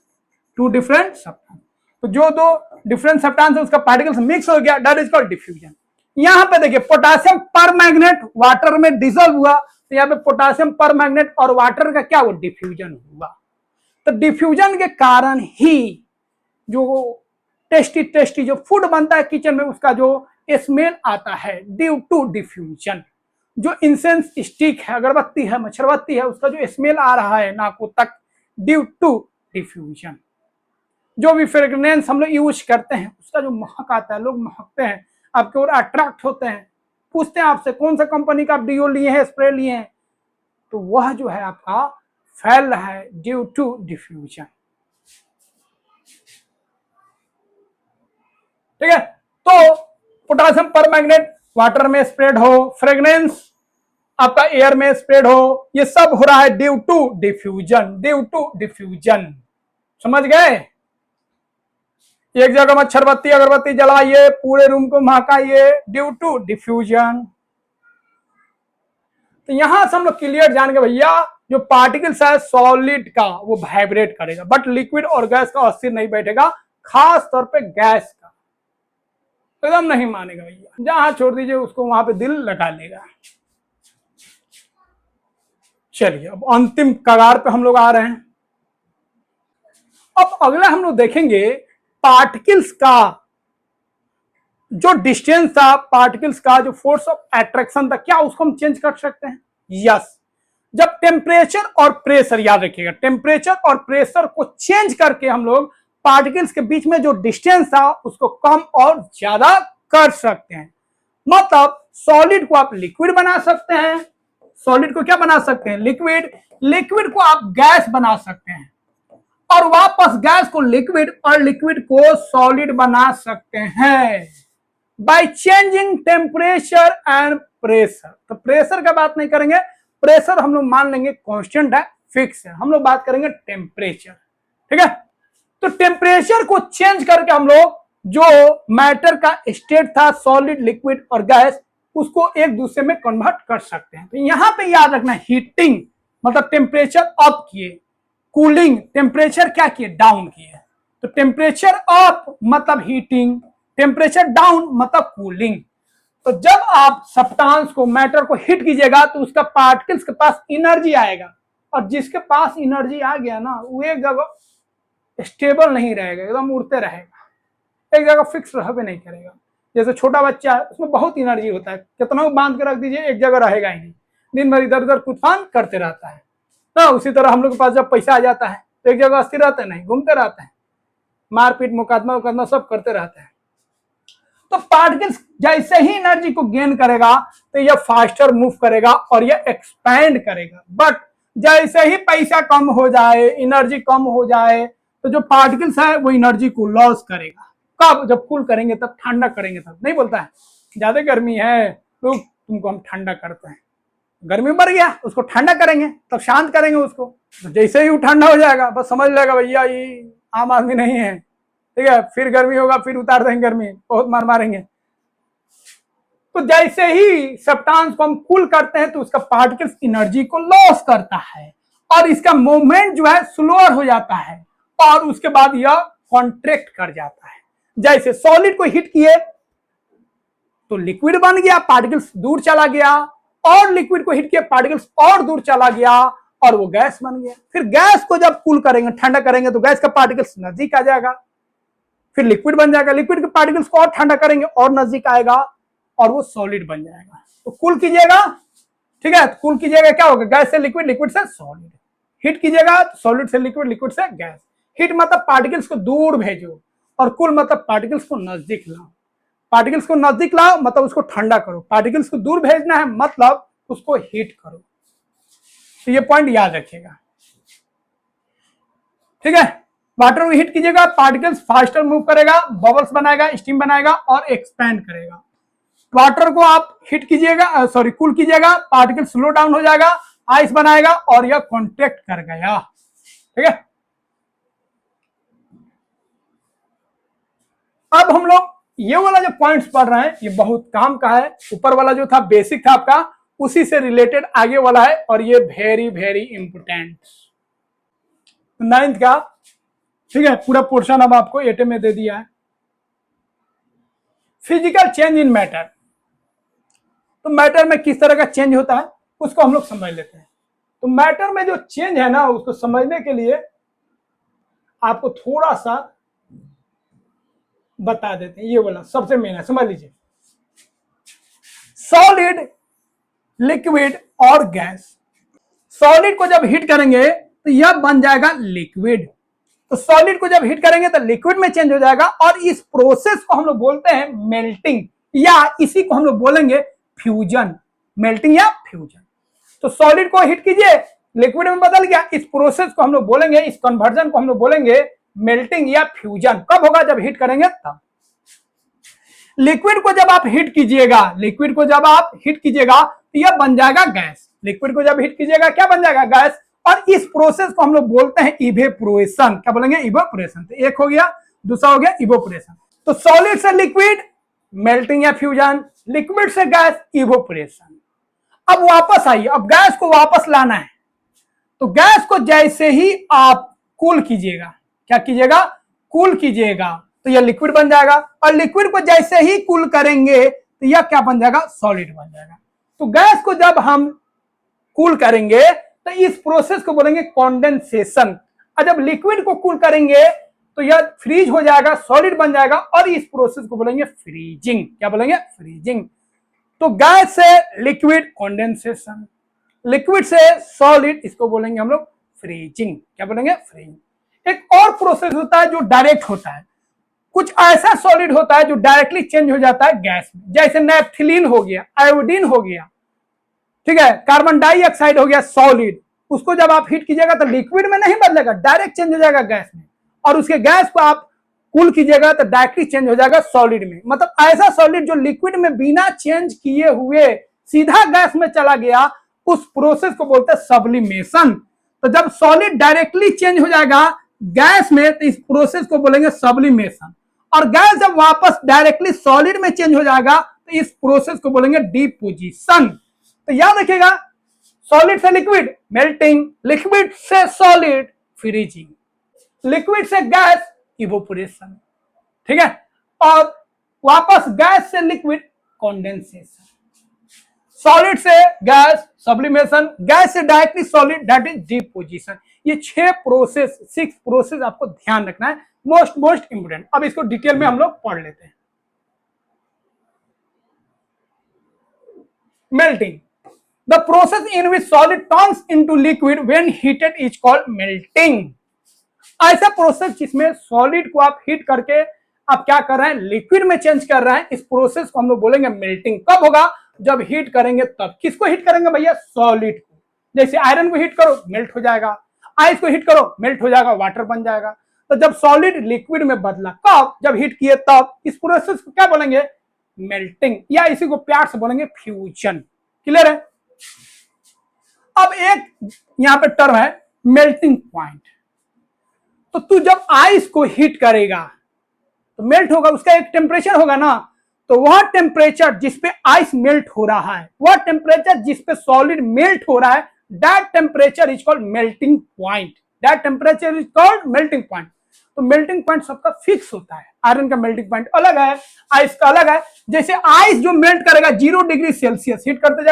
two different substance. तो जो दो डिफरेंट सब्सटेंस है उसका पार्टिकल्स मिक्स हो गया, दैट इज कॉल्ड डिफ्यूजन। यहां पे देखिए पोटेशियम पर मैग्नेट वाटर में डिसॉल्व हुआ, तो यहाँ पे पोटेशियम पर मैग्नेट और वाटर का क्या हुआ? डिफ्यूजन हुआ। तो डिफ्यूजन के कारण ही जो टेस्टी टेस्टी जो फूड बनता है किचन में उसका जो स्मेल आता है, ड्यू टू डिफ्यूजन। जो इंसेंस स्टिक है, अगरबत्ती है, मच्छरबत्ती है, उसका जो स्मेल आ रहा है नाकों तक, ड्यू टू डिफ्यूजन। जो भी फ्रेग्रेंस हम लोग यूज करते हैं उसका जो महक आता है, लोग महकते हैं, आपके ओर अट्रैक्ट होते हैं, पूछते हैं आपसे कौन सा कंपनी का आप डीओ लिए हैं, स्प्रे लिए हैं, तो वह जो है आपका फैल रहा है ड्यू टू डिफ्यूजन। ठीक है, तो पोटेशियम परमैंगनेट वाटर में स्प्रेड हो, फ्रेग्रेंस आपका एयर में स्प्रेड हो, ये सब हो रहा है due to diffusion, due to diffusion. समझ गए? एक जगह मच्छरबत्ती अगरबत्ती जलाइए, पूरे रूम को महकाइए, ड्यू टू डिफ्यूजन। तो यहां से हम लोग क्लियर जान गए भैया, जो पार्टिकल्स है सॉलिड का वो वाइब्रेट करेगा, बट लिक्विड और गैस का अस्थिर नहीं बैठेगा, खास तौर पे गैस का एकदम नहीं मानेगा भैया, जहां छोड़ दीजिए उसको वहां पे दिल लगा लेगा। चलिए अब अंतिम कगार पे हम लोग आ रहे हैं। अब अगला हम लोग देखेंगे पार्टिकल्स का जो डिस्टेंस था, पार्टिकल्स का जो फोर्स ऑफ अट्रैक्शन था, क्या उसको हम चेंज कर सकते हैं? यस। जब टेम्परेचर और प्रेशर, याद रखिएगा, टेम्परेचर और प्रेशर को चेंज करके हम लोग पार्टिकल्स के बीच में जो डिस्टेंस था उसको कम और ज्यादा कर सकते हैं। मतलब सॉलिड को आप लिक्विड बना सकते हैं, सॉलिड को क्या बना सकते हैं? लिक्विड। लिक्विड को आप गैस बना सकते हैं, और वापस गैस को लिक्विड और लिक्विड को सॉलिड बना सकते हैं by changing temperature and pressure. तो प्रेशर का बात नहीं करेंगे, प्रेशर हम लोग मान लेंगे कांस्टेंट है, फिक्स है। हम लोग बात करेंगे टेम्परेचर, ठीक है? तो टेम्परेचर को चेंज करके हम लोग जो मैटर का स्टेट था, सॉलिड, लिक्विड और गैस, उसको एक दूसरे में कन्वर्ट कर सकते हैं। तो यहां पे याद रखना, हीटिंग मतलब टेम्परेचर अप किए, कूलिंग टेम्परेचर क्या किए? डाउन किए। तो टेम्परेचर अप मतलब हीटिंग, टेम्परेचर डाउन मतलब कूलिंग। तो जब आप सब्सटेंस को, मैटर को हिट कीजिएगा तो उसका पार्टिकल्स के पास एनर्जी आएगा, और जिसके पास एनर्जी आ गया ना, वो एक जगह स्टेबल नहीं रहेगा, एकदम उड़ते रहेगा, एक जगह फिक्स रहबे नहीं करेगा। जैसे छोटा बच्चा है, उसमें बहुत एनर्जी होता है, कितना बांध के रख दीजिए एक जगह रहेगा ही नहीं, दिन भर इधर उधर कुछ करते रहता है ना। उसी तरह हम लोग के पास जब पैसा आ जाता है तो एक जगह स्थिर रहता है नहीं, घूमते रहता है, मारपीट मुकदमा उकदमा सब करते रहता है। तो पार्टिकल्स जैसे ही एनर्जी को गेन करेगा तो यह फास्टर मूव करेगा और यह एक्सपैंड करेगा। बट जैसे ही पैसा कम हो जाए, एनर्जी कम हो जाए, तो जो पार्टिकल्स है वो एनर्जी को लॉस करेगा। कब? जब कूल करेंगे, तब ठंडा करेंगे, तब नहीं बोलता है ज्यादा गर्मी है तो तुमको हम ठंडा करते हैं, गर्मी बढ़ गया उसको ठंडा करेंगे, तब शांत करेंगे उसको। तो जैसे ही वो ठंडा हो जाएगा बस समझ लेगा भैया ये आम आदमी नहीं है, ठीक है? फिर गर्मी होगा, फिर उतार देंगे गर्मी, बहुत मार मारेंगे। तो जैसे ही सब्सटेंस को हम कूल करते हैं तो उसका पार्टिकल्स एनर्जी को लॉस करता है, और इसका मूवमेंट जो है स्लोअर हो जाता है, और उसके बाद यह कॉन्ट्रैक्ट कर जाता है। जैसे सॉलिड को हिट किए तो लिक्विड बन गया, पार्टिकल्स दूर चला गया, और लिक्विड को हिट किया, पार्टिकल्स और दूर चला गया, और वो गैस बन गया। फिर गैस को जब कूल करेंगे, ठंडा करेंगे, तो गैस का पार्टिकल्स नजदीक आ जाएगा, फिर लिक्विड बन जाएगा, लिक्विड के पार्टिकल्स को और ठंडा करेंगे और नजदीक आएगा, और वो सॉलिड बन जाएगा। तो कूल कीजिएगा, ठीक है? कूल कीजिएगा, क्या होगा? गैस से लिक्विड, लिक्विड से सॉलिड। हिट कीजिएगा तो सॉलिड से लिक्विड, लिक्विड से गैस। हिट मतलब पार्टिकल्स को दूर भेजो, और कूल मतलब पार्टिकल्स को नजदीक लाओ। पार्टिकल्स को नजदीक लाओ मतलब उसको ठंडा करो, पार्टिकल्स को दूर भेजना है मतलब उसको हीट करो। तो ये पॉइंट याद रखिएगा, ठीक है? वाटर को हीट कीजिएगा, पार्टिकल्स फास्टर मूव करेगा, बबल्स बनाएगा, स्टीम बनाएगा और एक्सपैंड करेगा। वाटर को आप हीट कीजिएगा, सॉरी कूल कीजिएगा, पार्टिकल स्लो डाउन हो जाएगा, आइस बनाएगा, और यह कॉन्ट्रैक्ट कर गया, ठीक है? अब हम लोग ये वाला जो पॉइंट्स पढ़ रहे हैं ये बहुत काम का है। ऊपर वाला जो था बेसिक था आपका, उसी से रिलेटेड आगे वाला है, और ये वेरी वेरी इंपोर्टेंट। नाइन्थ का, ठीक है, पूरा पोर्शन अब आपको 8 में दे दिया है। Physical change in matter. तो मैटर में किस तरह का चेंज होता है उसको हम लोग समझ लेते हैं। तो मैटर में जो चेंज है ना, उसको समझने के लिए आपको थोड़ा सा बता देते हैं। ये वाला सबसे मेन है, समझ लीजिए। सॉलिड, लिक्विड और गैस। सॉलिड को जब हीट करेंगे तो यह बन जाएगा लिक्विड। तो सॉलिड को जब हीट करेंगे तो लिक्विड में चेंज हो जाएगा, और इस प्रोसेस को हम लोग बोलते हैं मेल्टिंग, या इसी को हम लोग बोलेंगे फ्यूजन। मेल्टिंग या फ्यूजन। तो सॉलिड को हीट कीजिए, लिक्विड में बदल गया, इस प्रोसेस को हम लोग बोलेंगे, इस कन्वर्जन को हम लोग बोलेंगे मेल्टिंग या फ्यूजन। कब होगा? जब हीट करेंगे तब। लिक्विड को जब आप हीट कीजिएगा, लिक्विड को जब आप हीट कीजिएगा यह बन जाएगा गैस। लिक्विड को जब हीट कीजिएगा क्या बन जाएगा? गैस। और इस प्रोसेस को हम लोग बोलते हैं इवेपोरेशन। क्या बोलेंगे? इवेपोरेशन। तो एक हो गया, दूसरा हो गया इवेपोरेशन। तो सॉलिड से लिक्विड मेल्टिंग या फ्यूजन, लिक्विड से गैस इवेपोरेशन। अब वापस आइए, अब गैस को वापस लाना है। तो गैस को जैसे ही आप कूल कीजिएगा, क्या कीजिएगा? कूल कीजिएगा, तो यह लिक्विड बन जाएगा। और लिक्विड को जैसे ही कूल करेंगे तो यह क्या बन जाएगा? सॉलिड बन जाएगा। तो गैस को जब हम कूल करेंगे तो इस प्रोसेस को बोलेंगे कंडेंसेशन। और जब लिक्विड को कूल करेंगे तो यह फ्रीज हो जाएगा, सॉलिड बन जाएगा। और इस प्रोसेस को बोलेंगे फ्रीजिंग। क्या बोलेंगे? फ्रीजिंग। तो गैस से लिक्विड कंडेंसेशन, लिक्विड से सॉलिड, इसको बोलेंगे हम लोग फ्रीजिंग। क्या बोलेंगे? फ्रीजिंग। एक और प्रोसेस होता है जो डायरेक्ट होता है। कुछ ऐसा सॉलिड होता है जो डायरेक्टली चेंज हो जाता है गैस में, जैसे नेफ्थिलीन हो गया, आयोडीन हो गया, ठीक है, कार्बन डाइऑक्साइड हो गया सॉलिड। उसको जब आप हीट कीजिएगा तो लिक्विड में नहीं बदलेगा, डायरेक्ट चेंज हो जाएगा गैस में। और उसके गैस को आप कूल कीजिएगा तो डायरेक्टली चेंज हो जाएगा सॉलिड में। मतलब ऐसा सॉलिड जो लिक्विड में बिना चेंज किए हुए सीधा गैस में चला गया, उस प्रोसेस को बोलते हैं सब्लिमेशन। तो जब सॉलिड डायरेक्टली चेंज हो जाएगा गैस में तो इस प्रोसेस को बोलेंगे सब्लिमेशन। और गैस जब वापस डायरेक्टली सॉलिड में चेंज हो जाएगा तो इस प्रोसेस को बोलेंगे डिपोजिशन। तो याद रखिएगा, सॉलिड से लिक्विड मेल्टिंग, लिक्विड से सॉलिड फ्रीजिंग, लिक्विड से गैस इवेपोरेशन, ठीक है, और वापस गैस से लिक्विड कंडेंसेशन, सॉलिड से गैस सब्लिमेशन, गैस से directly solid that is deposition. ये 6 प्रोसेस आपको ध्यान रखना है, मोस्ट इंपोर्टेंट। अब इसको डिटेल में हम लोग पढ़ लेते हैं। Melting, the process in which solid turns into liquid when heated is called melting. ऐसा प्रोसेस जिसमें सॉलिड को आप हीट करके आप क्या कर रहे हैं? लिक्विड में चेंज कर रहे हैं। इस प्रोसेस को हम लोग बोलेंगे मेल्टिंग। कब होगा? जब हीट करेंगे तब। किसको हीट करेंगे भैया? सॉलिड को। जैसे आयरन को हीट करो मेल्ट हो जाएगा, आइस को हीट करो मेल्ट हो जाएगा, वाटर बन जाएगा। तो जब सॉलिड लिक्विड में बदला, कब? जब हीट किए तब। इस प्रोसेस को क्या बोलेंगे? मेल्टिंग, या इसी को प्यार से बोलेंगे फ्यूजन। क्लियर है? अब एक यहां पे टर्म है मेल्टिंग पॉइंट। तो तू जब आइस को हीट करेगा तो मेल्ट होगा, उसका एक टेम्परेचर होगा ना। तो वह टेम्परेचर जिस पे आइस मेल्ट हो रहा है, वह टेम्परेचर जिस पे सॉलिड मेल्ट हो रहा है, that temperature is called melting point. That temperature is called melting point. तो मेल्टिंग पॉइंट सबका फिक्स होता है। आयरन का मेल्टिंग पॉइंट अलग है, आइस का अलग है। जैसे आइस जो मेल्ट करेगा 0 डिग्री सेल्सियस, हीट करते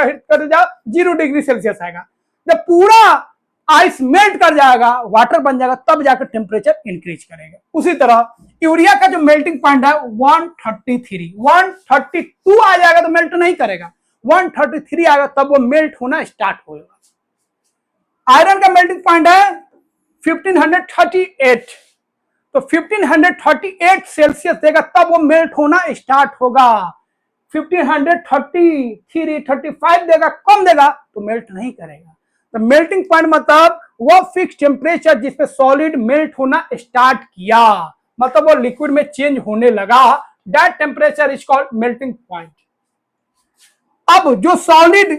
जाओ 0 डिग्री सेल्सियस आएगा। जब पूरा आइस मेल्ट कर जाएगा, वाटर बन जाएगा, तब जाकर टेम्परेचर इंक्रीज करेगा। उसी तरह यूरिया का जो मेल्टिंग पॉइंट है 133, 132 आ जाएगा तो मेल्ट नहीं करेगा, 133 आएगा तब वो मेल्ट होना स्टार्ट होगा। आयरन का मेल्टिंग पॉइंट है 1538, तो 1538 सेल्सियस देगा तब वो मेल्ट होना स्टार्ट होगा। 1533, 35 देगा, कम देगा तो मेल्ट नहीं करेगा। तो मेल्टिंग पॉइंट मतलब वो फिक्स टेम्परेचर जिसपे सॉलिड मेल्ट होना स्टार्ट किया, मतलब वो लिक्विड में चेंज होने लगा, that temperature is called melting point. अब जो सॉलिड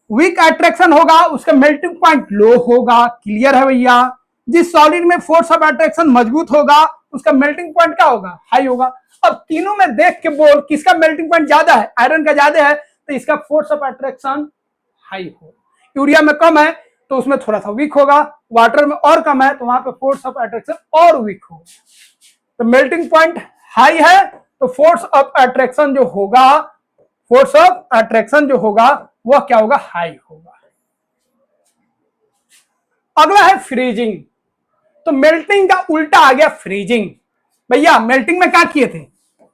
वीक अट्रैक्शन होगा उसका मेल्टिंग पॉइंट लो होगा। क्लियर है भैया? जिस सॉलिड में फोर्स ऑफ अट्रैक्शन मजबूत होगा उसका मेल्टिंग पॉइंट क्या होगा? हाई होगा। अब तीनों में देख के बोल किसका मेल्टिंग पॉइंट ज्यादा है? आयरन का ज्यादा है तो इसका फोर्स ऑफ अट्रैक्शन हाई होगा। यूरिया में कम है तो उसमें थोड़ा सा वीक होगा, वाटर में और कम है तो वहां पे फोर्स ऑफ अट्रैक्शन और वीक होगा। तो मेल्टिंग पॉइंट हाई है तो फोर्स ऑफ अट्रैक्शन जो होगा वह क्या होगा? हाई होगा। अगला है फ्रीजिंग। तो मेल्टिंग का उल्टा आ गया फ्रीजिंग। भैया मेल्टिंग में क्या किए थे?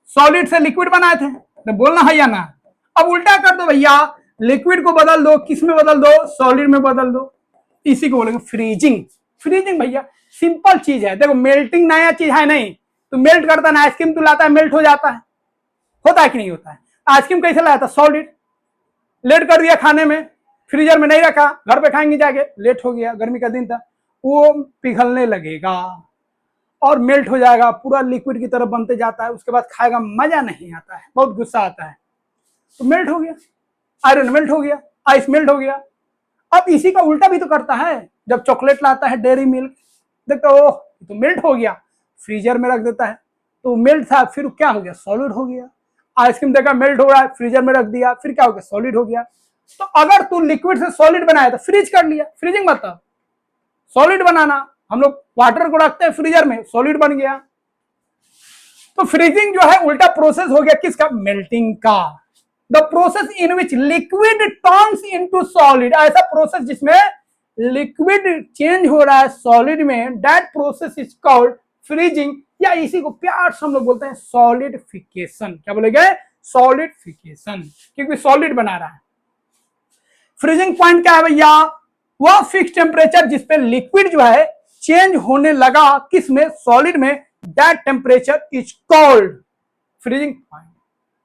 सॉलिड से लिक्विड बनाए थे, तो बोलना है या ना? अब उल्टा कर दो भैया, लिक्विड को बदल दो, किस में बदल दो? सॉलिड में बदल दो। इसी को बोलेंगे फ्रीजिंग। फ्रीजिंग भैया सिंपल चीज है। देखो मेल्टिंग नया चीज है नहीं, तो मेल्ट करता है ना, आइसक्रीम तो लाता है मेल्ट हो जाता है, होता है कि नहीं होता है? आइसक्रीम कैसे लाया था? सॉलिड, लेट कर दिया खाने में, फ्रीजर में नहीं रखा, घर पे खाएंगे जाके, लेट हो गया, गर्मी का दिन था, वो पिघलने लगेगा और मेल्ट हो जाएगा, पूरा लिक्विड की तरफ बनते जाता है। उसके बाद खाएगा, मजा नहीं आता है, बहुत गुस्सा आता है, तो मेल्ट हो गया, आयरन मेल्ट हो गया। आइस मेल्ट हो गया। अब इसी का उल्टा भी तो करता है, जब चॉकलेट लाता है डेयरी मिल्क, देखता ओह तो मेल्ट हो गया, फ्रीजर में रख देता है, तो मेल्ट था फिर क्या हो गया, सॉलिड हो गया। आइसक्रीम देखा मेल्ट हो रहा है, फ्रीजर में रख दिया, फिर क्या हो गया, सॉलिड हो गया। तो अगर तू लिक्विड से सॉलिड बनाया तो फ्रीज कर लिया, फ्रीजिंग मतलब सॉलिड बनाना, हम लोग वाटर को रखते हैं फ्रीजर में, सॉलिड बन गया। तो फ्रीजिंग जो है उल्टा प्रोसेस हो गया किसका, मेल्टिंग का। The process in which liquid turns into solid, ऐसा प्रोसेस जिसमें लिक्विड चेंज हो रहा है सॉलिड में, that process is called freezing, या इसी को प्यार से हम लोग बोलते हैं सॉलिडिफिकेशन। क्या बोलेंगे, सॉलिडिफिकेशन, क्योंकि सॉलिड बना रहा है। फ्रीजिंग पॉइंट क्या है भैया, वह फिक्स टेम्परेचर जिसपे लिक्विड जो है चेंज होने लगा किसमें, सॉलिड में, that temperature is called freezing point.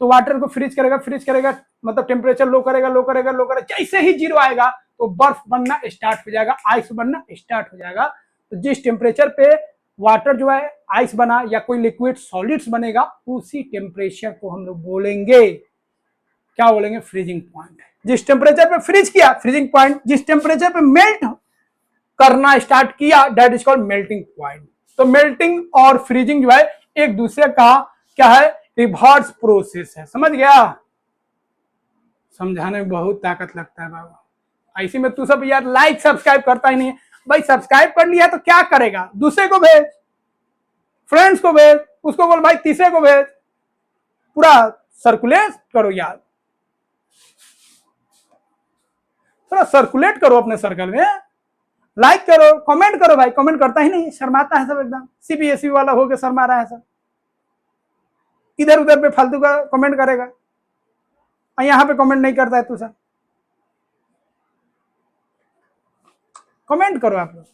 तो वाटर को फ्रीज करेगा मतलब टेम्परेचर लो करेगा, जैसे ही जीरो आएगा तो बर्फ बनना स्टार्ट हो जाएगा, आइस बनना स्टार्ट हो जाएगा। तो जिस टेम्परेचर पे वाटर जो है आइस बना या कोई लिक्विड सॉलिड्स बनेगा, उसी टेम्परेचर को हम लोग बोलेंगे, क्या बोलेंगे, फ्रीजिंग पॉइंट। जिस टेम्परेचर पे फ्रीज किया फ्रीजिंग पॉइंट, जिस टेम्परेचर पे मेल्ट करना स्टार्ट किया that is called melting point. तो मेल्टिंग और फ्रीजिंग जो है एक दूसरे का क्या है, रिवर्स प्रोसेस है। समझ गया, समझाने में बहुत ताकत लगता है बाबा। ऐसे में तू सब यार लाइक सब्सक्राइब करता ही नहीं है भाई, सब्सक्राइब कर लिया तो क्या करेगा, दूसरे को भेज, फ्रेंड्स को भेज, उसको बोल भाई तीसरे को भेज, पूरा सर्कुलेट करो यार, थोड़ा सर्कुलेट करो अपने सर्कल में, लाइक करो, कमेंट करो भाई। कमेंट करता ही नहीं, शर्माता है सब, एकदम सीबीएसई वाला होके शर्मा रहा है सब, इधर उधर पे फालतू का कमेंट करेगा और यहाँ पे कमेंट नहीं करता है तू सर। कमेंट करो आप लोग,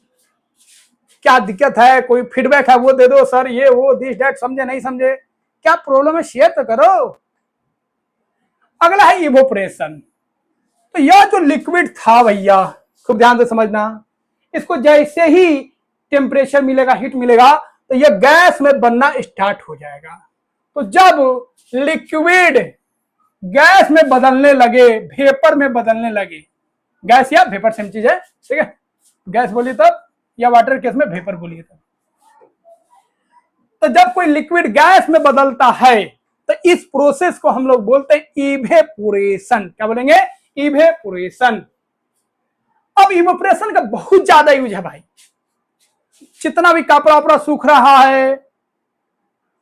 क्या दिक्कत है, कोई फीडबैक है वो दे दो सर, ये वो दिस डैट, समझे नहीं समझे, क्या प्रॉब्लम है, शेयर तो करो। अगला है इवोपरेशन। तो यह जो लिक्विड था भैया, खूब ध्यान से समझना, इसको जैसे ही टेम्परेचर मिलेगा, हीट मिलेगा, तो यह गैस में बनना स्टार्ट हो जाएगा। तो जब लिक्विड गैस में बदलने लगे, वेपर में बदलने लगे, गैस या वेपर सेम चीज है, ठीक है, गैस बोली तब या वाटर केस में वेपर बोलिए तब। तो जब कोई लिक्विड गैस में बदलता है तो इस प्रोसेस को हम लोग बोलते हैं इवेपोरेशन। क्या बोलेंगे, इवेपोरेशन। अब इवेपोरेशन का बहुत ज्यादा यूज है भाई, जितना भी कपड़ा वपड़ा सूख रहा है,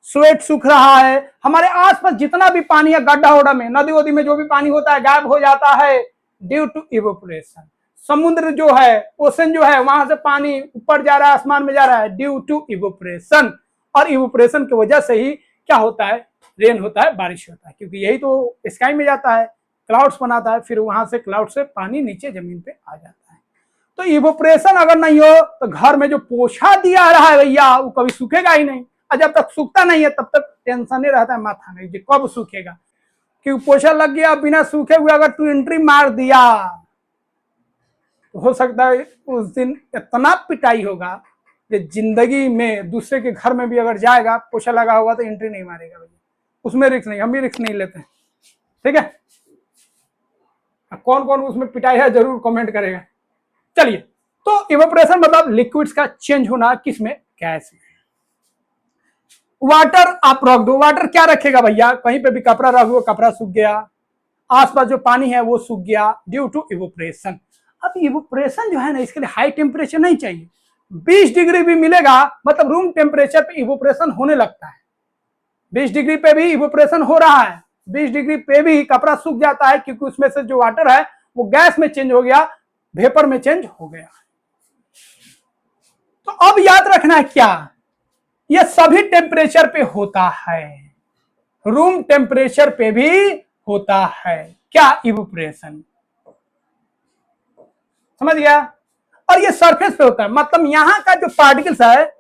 स्वेट सूख रहा है, हमारे आसपास जितना भी पानी है, गड्ढा वड्ढा में, नदी वदी में जो भी पानी होता है गायब हो जाता है ड्यू टू इवेपोरेशन। समुद्र जो है, ओशन जो है, वहां से पानी ऊपर जा रहा है, आसमान में जा रहा है ड्यू टू इवेपोरेशन। और इवेपोरेशन की वजह से ही क्या होता है, रेन होता है, बारिश होता है, क्योंकि यही तो स्काई में जाता है, क्लाउड्स बनाता है, फिर वहां से क्लाउड से पानी नीचे जमीन पे आ जाता है। तो इवेपोरेशन अगर नहीं हो तो घर में जो पोछा दिया रहा है भैया वो कभी सूखेगा ही नहीं, और जब तक सूखता नहीं है तब तक टेंशन ही रहता है माथा में कि कब सूखेगा, क्योंकि पोछा लग गया बिना सूखे हुए अगर तू एंट्री मार दिया तो हो सकता है उस दिन इतना पिटाई होगा कि जिंदगी में दूसरे के घर में भी अगर जाएगा, पोछा लगा होगा तो एंट्री नहीं मारेगा भैया, उसमें रिस्क नहीं, हम भी रिस्क नहीं लेते हैं, ठीक है। कौन कौन उसमें पिटाई है जरूर कमेंट करेगा। चलिए, तो इवेपोरेशन मतलब लिक्विड्स का चेंज होना किसमें, गैस में। वाटर आप रख दो, वाटर क्या रखेगा भैया, कहीं पे भी कपड़ा रख दो, कपड़ा सूख गया, आसपास जो पानी है वो सूख गया ड्यू टू इवेपोरेशन। अब इवेपोरेशन जो है ना, इसके लिए हाई टेम्परेचर नहीं चाहिए, 20 डिग्री भी मिलेगा, मतलब रूम टेम्परेचर पे इवेपोरेशन होने लगता है। 20 डिग्री पे भी इवेपोरेशन हो रहा है, 20 डिग्री पे भी कपड़ा सूख जाता है, क्योंकि उसमें से जो वाटर है वो गैस में चेंज हो गया, वेपर में चेंज हो गया। तो अब याद रखना है क्या, यह सभी टेम्परेचर पे होता है, रूम टेम्परेचर पे भी होता है, क्या, इवेपोरेशन। समझ गया। और ये सरफेस पे होता है, मतलब यहां का जो पार्टिकल्स है,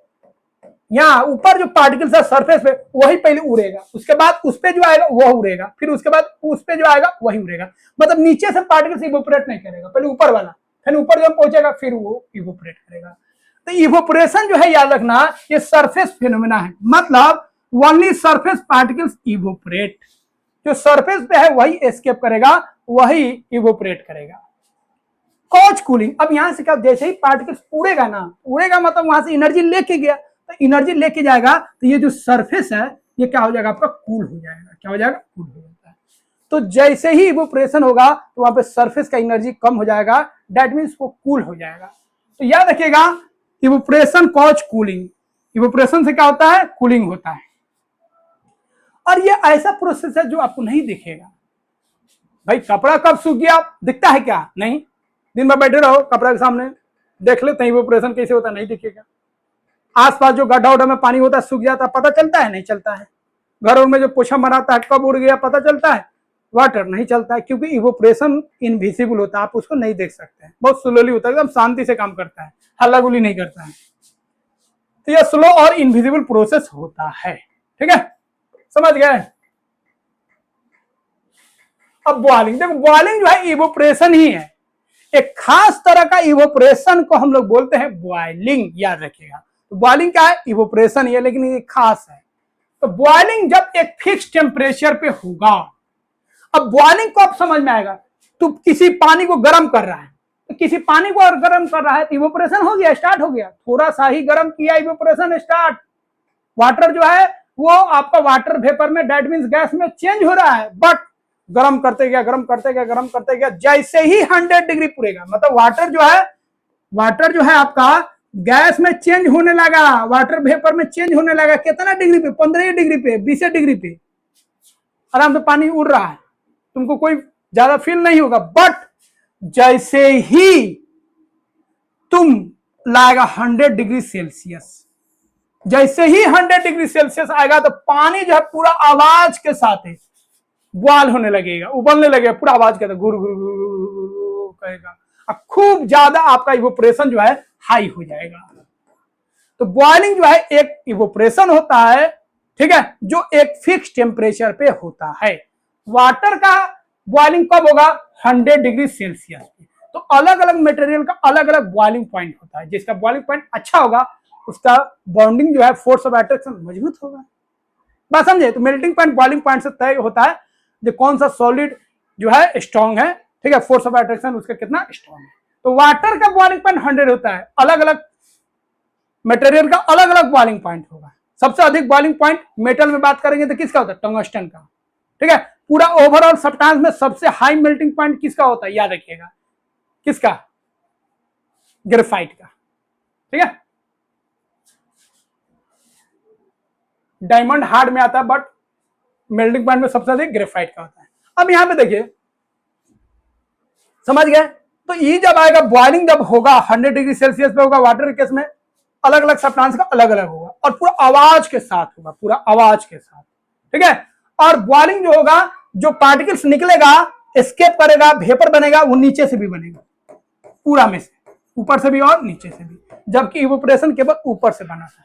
यहाँ ऊपर जो पार्टिकल्स है सरफेस पे, वही पहले उड़ेगा, उसके बाद उस पे जो आएगा वह उड़ेगा, फिर उसके बाद उस पे जो आएगा वही उड़ेगा। मतलब नीचे से पार्टिकल्स इवेपोरेट नहीं करेगा, पहले ऊपर वाला, फिर ऊपर जब पहुंचेगा फिर वो इवेपोरेट करेगा। तो इवेपोरेशन जो है याद रखना, ये सरफेस फिनोमेना है, मतलब ओनली सरफेस पार्टिकल्स इवेपोरेट, जो सरफेस पे है वही एस्केप करेगा, वही इवोपरेट करेगा। कॉज कूलिंग, अब यहां से क्या, जैसे ही पार्टिकल्स उड़ेगा ना, उड़ेगा मतलब वहां से एनर्जी लेके गया, तो एनर्जी लेके जाएगा तो ये जो सरफेस है ये क्या हो जाएगा, आपका कूल हो जाएगा। क्या हो जाएगा, कूल हो जाता है। तो जैसे ही इवोपरेशन होगा तो वहां पे सरफेस का एनर्जी कम हो जाएगा, दैट मीन्स वो कूल हो जाएगा। तो याद रखिएगा, इवोपरेशन कॉज कूलिंग, इवोपरेशन से क्या होता है, कूलिंग होता है। और ये ऐसा प्रोसेस है जो आपको नहीं दिखेगा। भाई कपड़ा कब सूख गया दिखता है क्या, नहीं। दिन भर बैठे रहो कपड़ा के सामने, देख लेते हैं इवोपरेशन कैसे होता है, नहीं दिखेगा। आसपास जो गड्ढा उड्ढा में पानी होता है सूख जाता है, पता चलता है, नहीं चलता है। घरों में जो पोछा मराता है कब उड़ गया पता चलता है, वाटर नहीं चलता है, क्योंकि इवोपरेशन इनविजिबल होता है, आप उसको नहीं देख सकते हैं, बहुत स्लोली होता है, एकदम शांति से काम करता है, हल्ला गुली नहीं करता है। तो यह स्लो और इनविजिबल प्रोसेस होता है, ठीक है, समझ गए। अब बॉइलिंग, देखो बॉइलिंग जो है इवोपरेशन ही है, एक खास तरह का इवोपरेशन को हम लोग बोलते हैं बॉइलिंग, याद रखिएगा। तो बॉइलिंग क्या है, इवोपरेशन ही है, लेकिन ये खास है। तो बॉइलिंग जब एक फिक्स टेम्परेचर पे होगा, अब बॉइलिंग को आप समझ में आएगा, तो किसी पानी को गर्म कर रहा है, तो किसी पानी को और गर्म कर रहा है तो इवोपरेशन हो गया, स्टार्ट हो गया, थोड़ा सा ही गर्म किया इवोपरेशन स्टार्ट। वाटर जो है वो आपका वाटर वेपर में, दैट मींस गैस में चेंज हो रहा है, बट गर्म करते गया, गर्म करते गया, गर्म करते गया, जैसे ही 100 डिग्री पूरेगा, मतलब वाटर जो है आपका गैस में चेंज होने लगा, वाटर वेपर में चेंज होने लगा, कितना डिग्री पे, 15 डिग्री पे, 20 डिग्री पे आराम से पानी उड़ रहा है, तुमको कोई ज्यादा फील नहीं होगा। बट जैसे ही तुम लाएगा 100 डिग्री सेल्सियस, जैसे ही 100 डिग्री सेल्सियस आएगा तो पानी जो है पूरा आवाज के साथ है बॉयल होने लगेगा, उबलने लगेगा, पूरा आवाज के साथ गुर गुर गुर कहेगा, अब खूब ज्यादा आपका इवोपरेशन जो है हाई हो जाएगा। तो बॉइलिंग जो है एक इवोपरेशन होता है, ठीक है, जो एक फिक्स टेम्परेचर पे होता है। वाटर का बॉइलिंग कब होगा, 100 डिग्री सेल्सियस पे। तो अलग अलग मटेरियल का अलग अलग बॉइलिंग पॉइंट होता है, जिसका बॉइलिंग पॉइंट अच्छा होगा उसका बॉन्डिंग जो है, फोर्स ऑफ अट्रैक्शन मजबूत होगा। बात समझे। तो मेल्टिंग पॉइंट बॉइलिंग पॉइंट से तय होता है जो कौन सा सॉलिड जो है स्ट्रॉन्ग है, ठीक है, फोर्स ऑफ अट्रैक्शन उसका कितना स्ट्रॉन्ग है। तो वाटर का बॉइलिंग पॉइंट 100 होता है, अलग अलग मटेरियल का अलग अलग बॉइलिंग पॉइंट होगा। सबसे अधिक बॉइलिंग पॉइंट मेटल में बात करेंगे तो किसका होता है, टंगस्टन का, ठीक है। पूरा ओवरऑल सब्सटेंस में सबसे हाई मेल्टिंग पॉइंट किसका होता है, याद रखिएगा, किसका, ग्रेफाइट का, ठीक है। डायमंड हार्ड में आता है, बट मेल्टिंग पॉइंट में सबसे अधिक ग्रेफाइट का होता है। अब यहां पे देखिए, समझ गए। तो ये जब आएगा बॉइलिंग जब होगा 100 डिग्री सेल्सियस पे होगा, वाटर के केस में अलग अलग सब्सटेंस का अलग अलग होगा और पूरा आवाज के साथ होगा, पूरा आवाज के साथ, ठीक है। और बॉइलिंग जो होगा, जो पार्टिकल्स निकलेगा, एस्केप करेगा, वेपर बनेगा, वो नीचे से भी बनेगा, पूरा में से, ऊपर से भी और नीचे से भी, जबकि इवोपरेशन केवल ऊपर से बना था।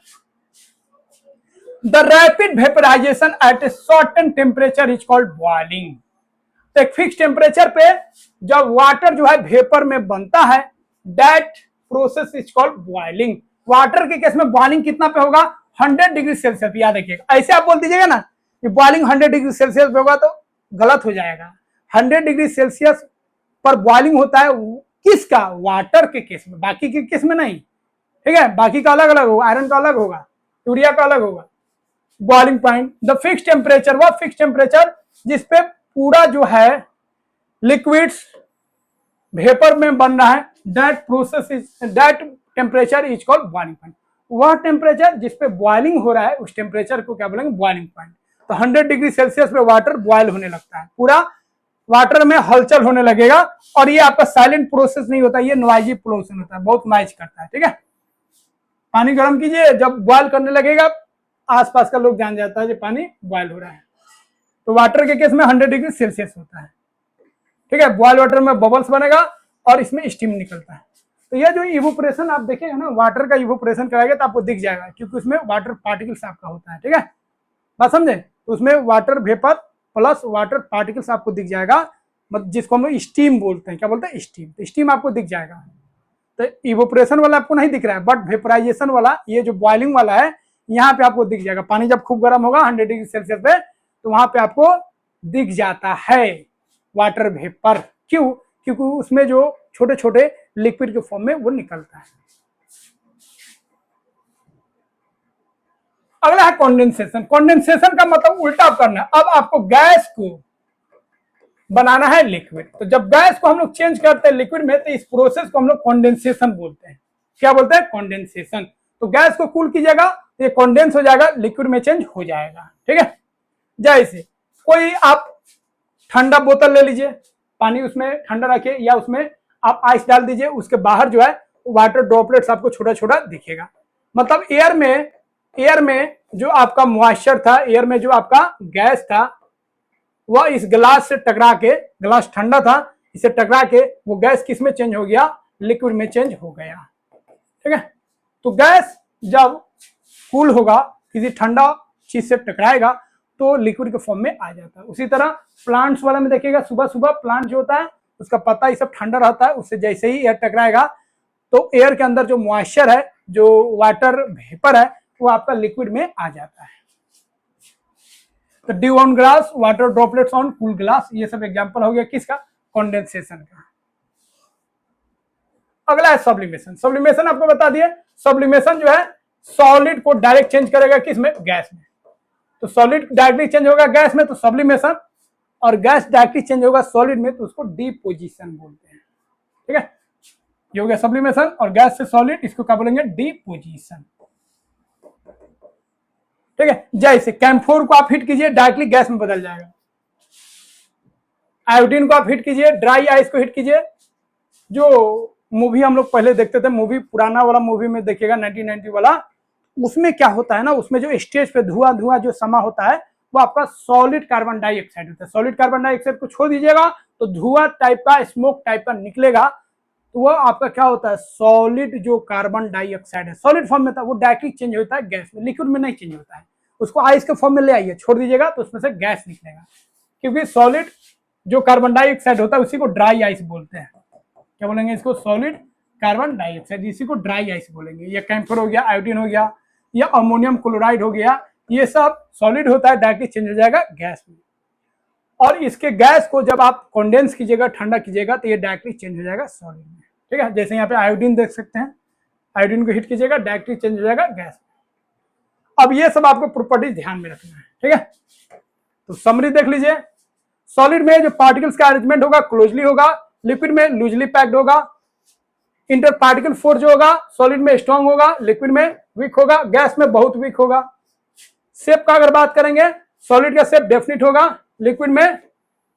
The rapid vaporisation at a certain temperature is called boiling. तो एक फिक्स टेम्परेचर पे जब वाटर जो है वेपर में बनता है, that process is called boiling. Water के केस में बॉइलिंग कितना पे होगा, 100 डिग्री सेल्सियस, याद रखिएगा। ऐसे आप बोल दीजिएगा ना कि बॉइलिंग 100 डिग्री सेल्सियस पे होगा तो गलत हो जाएगा। 100 डिग्री सेल्सियस पर बॉइलिंग होता है किसका, वाटर के केस में, बाकी के केस में नहीं, ठीक है। बाकी का अलग अलग होगा, आयरन का अलग होगा, यूरिया का अलग होगा। Boiling point, the fix temperature, वह फिक्स टेम्परेचर जिसपे पूरा जो है लिक्विड्स वेपर में बन रहा है, that process is, that temperature is called boiling point. वह टेम्परेचर जिसपे बॉइलिंग हो रहा है उस टेम्परेचर को क्या बोलेंगे, बॉइलिंग पॉइंट। तो 100 डिग्री सेल्सियस पे वाटर बॉयल होने लगता है, पूरा वाटर में हलचल होने लगेगा। और ये आपका साइलेंट प्रोसेस नहीं होता, ये नॉइजी प्रोसेस होता है, बहुत नॉइज करता है, ठीक है। पानी गर्म कीजिए, जब बॉयल करने लगेगा आसपास का लोग जान जाता है कि पानी बॉयल हो रहा है। तो वाटर के केस में 100 डिग्री सेल्सियस होता है, ठीक है। बॉयल वाटर में बबल्स बनेगा और इसमें स्टीम निकलता है। तो ये जो इवोपरेशन आप देखेंगे ना, वाटर का इवोपरेशन कराएंगे तो आपको दिख जाएगा, क्योंकि उसमें वाटर पार्टिकल्स आपका होता है, ठीक है, बात समझे। तो उसमें water vapour plus water particles आपको दिख जाएगा, मतलब जिसको हम स्टीम बोलते हैं, क्या बोलते हैं, स्टीम। तो स्टीम आपको दिख जाएगा। तो इवोपरेशन वाला आपको नहीं दिख रहा है, बट वेपराइजेशन वाला, ये जो बॉइलिंग वाला है, यहाँ पे आपको दिख जाएगा। पानी जब खूब गर्म होगा 100 डिग्री सेल्सियस पे, तो वहां पे आपको दिख जाता है वाटर वेपर। क्यों? क्योंकि उसमें जो छोटे छोटे लिक्विड के फॉर्म में वो निकलता है। अगला है कंडेंसेशन। कंडेंसेशन का मतलब उल्टा करना है। अब आपको गैस को बनाना है लिक्विड, तो जब गैस को हम लोग चेंज करते हैं लिक्विड में, तो इस प्रोसेस को हम लोग कंडेंसेशन बोलते हैं। क्या बोलते हैं? कंडेंसेशन। तो गैस को कूल कीजिएगा तो ये कंडेंस हो जाएगा, लिक्विड में चेंज हो जाएगा। ठीक है। जैसे कोई आप ठंडा बोतल ले लीजिए, पानी उसमें ठंडा रखिए, या उसमें आप आइस डाल दीजिए, उसके बाहर जो है वाटर ड्रॉपलेट्स आपको छोटा छोटा दिखेगा। मतलब एयर में जो आपका मॉइस्चर था, एयर में जो आपका गैस था, वह इस गिलास से टकरा के, गिलास ठंडा था, इसे टकरा के वो गैस किस में चेंज हो गया? लिक्विड में चेंज हो गया। ठीक है। तो गैस जब कूल होगा, किसी ठंडा चीज से टकराएगा, तो लिक्विड के फॉर्म में आ जाता है। उसी तरह प्लांट्स वाला में देखिएगा, सुबह सुबह प्लांट जो होता है उसका पत्ता ये सब ठंडा रहता है, उससे जैसे ही एयर टकराएगा तो एयर के अंदर जो मॉइस्चर है, जो वाटर वेपर है, वो आपका लिक्विड में आ जाता है। तो due on glass, water droplets on cool glass, ये सब एग्जांपल हो गया किसका? कंडेंसेशन का। अगला है सब्लिमेशन। सब्लिमेशन आपको बता दिए, सब्लिमेशन जो है सॉलिड को डायरेक्ट चेंज करेगा किसमें? गैस में। तो सॉलिड डायरेक्टली चेंज होगा गैस में तो सब्लिमेशन, और गैस डायरेक्टली चेंज होगा सॉलिड में तो उसको डिपोजिशन बोलते हैं। ठीक है। ये हो गया सब्लिमेशन। और गैस से सॉलिड, इसको क्या बोलेंगे? डिपोजिशन। ठीक है। जैसे कैम्फोर को आप हिट कीजिए, डायरेक्टली गैस में बदल जाएगा। आयोडीन को आप हिट कीजिए, ड्राई आइस को हिट कीजिए। जो मूवी हम लोग पहले देखते थे, मूवी पुराना वाला मूवी में देखिएगा 1990 वाला, उसमें क्या होता है ना, उसमें जो स्टेज पे धुआं धुआं जो समा होता है वो आपका सॉलिड कार्बन डाइऑक्साइड होता है। सॉलिड कार्बन डाइऑक्साइड को छोड़ दीजिएगा तो धुआं टाइप का, स्मोक टाइप का निकलेगा, तो वो आपका क्या होता है? सॉलिड जो कार्बन डाइऑक्साइड है, सॉलिड फॉर्म में था, वो डायरेक्टली चेंज होता है गैस में, लिक्विड में नहीं चेंज होता है। उसको आइस के फॉर्म में ले आइए, छोड़ दीजिएगा तो उसमें से गैस निकलेगा। क्योंकि सॉलिड जो कार्बन डाइऑक्साइड होता है उसी को ड्राई आइस बोलते हैं। क्या बोलेंगे इसको? सॉलिड कार्बन डाइऑक्साइड, इसी को ड्राई आइस बोलेंगे। या कैम्फर हो गया, आयोडीन हो गया, या अमोनियम क्लोराइड हो गया, ये सब सॉलिड होता है, डायरेक्टली चेंज हो जाएगा गैस में। और इसके गैस को जब आप कंडेंस कीजिएगा, ठंडा कीजिएगा, तो ये डायरेक्टली चेंज हो जाएगा सॉलिड में। ठीक है। जैसे यहाँ पे आयोडीन देख सकते हैं, आयोडीन को हिट कीजिएगा, डायरेक्टली चेंज हो जाएगा गैस में। अब ये सब आपको प्रॉपर्टीज ध्यान में रखना है। ठीक है। तो समरी देख लीजिए। सॉलिड में जो पार्टिकल्स का अरेंजमेंट होगा क्लोजली होगा, लिक्विड में लूजली पैक्ड होगा, इंटर पार्टिकल फोर्स जो होगा सॉलिड में स्ट्रांग होगा, लिक्विड में वीक होगा, गैस में बहुत वीक होगा। शेप का अगर बात करेंगे, सॉलिड का शेप डेफिनिट होगा, लिक्विड में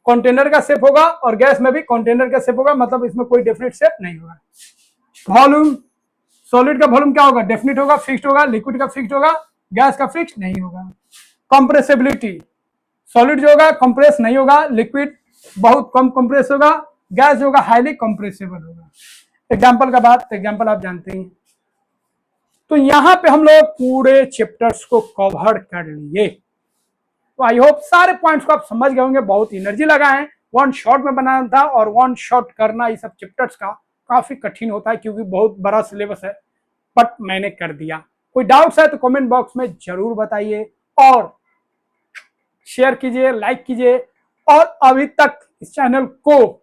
कंटेनर का शेप होगा, और गैस में भी कंटेनर का शेप होगा, मतलब इसमें कोई डेफिनिट शेप नहीं होगा। वॉल्यूम, सॉलिड का वॉल्यूम क्या होगा? डेफिनिट होगा, फिक्स्ड होगा, लिक्विड का फिक्स्ड होगा, गैस का फिक्स्ड नहीं होगा। कंप्रेसिबिलिटी, सॉलिड जो होगा कंप्रेस नहीं होगा, लिक्विड बहुत कम कंप्रेस होगा, गैस जो होगा हाईली कंप्रेसिबल होगा। एग्जाम्पल का बात, एग्जाम्पल आप जानते हैं। तो यहां पे हम लोग पूरे चैप्टर्स को कवर कर लिए। तो आई होप सारे पॉइंट्स को आप समझ गए होंगे। बहुत एनर्जी लगा है, वन शॉट में बनाना था, और वन शॉट करना इस सब चैप्टर्स का काफी कठिन होता है क्योंकि बहुत बड़ा सिलेबस है, बट मैंने कर दिया। कोई डाउट्स है तो कमेंट बॉक्स में जरूर बताइए, और शेयर कीजिए, लाइक कीजिए, और अभी तक इस चैनल को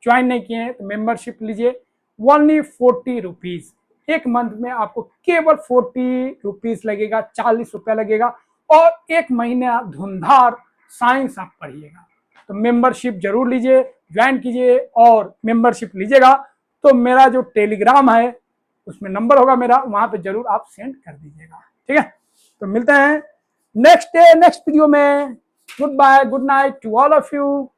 ज्वाइन नहीं किए हैं तो मेंबरशिप लीजिए। ओनली 40 रुपीज, एक मंथ में आपको केवल 40 रुपीज लगेगा, 40 रुपया लगेगा, और एक महीने आप धुंधार साइंस आप पढ़िएगा। तो मेंबरशिप जरूर लीजिए, ज्वाइन कीजिए, और मेंबरशिप लीजिएगा तो मेरा जो टेलीग्राम है उसमें नंबर होगा मेरा, वहां पे जरूर आप सेंड कर दीजिएगा। ठीक है। तो मिलते हैं नेक्स्ट डे नेक्स्ट वीडियो में। Goodbye, good night to all of you.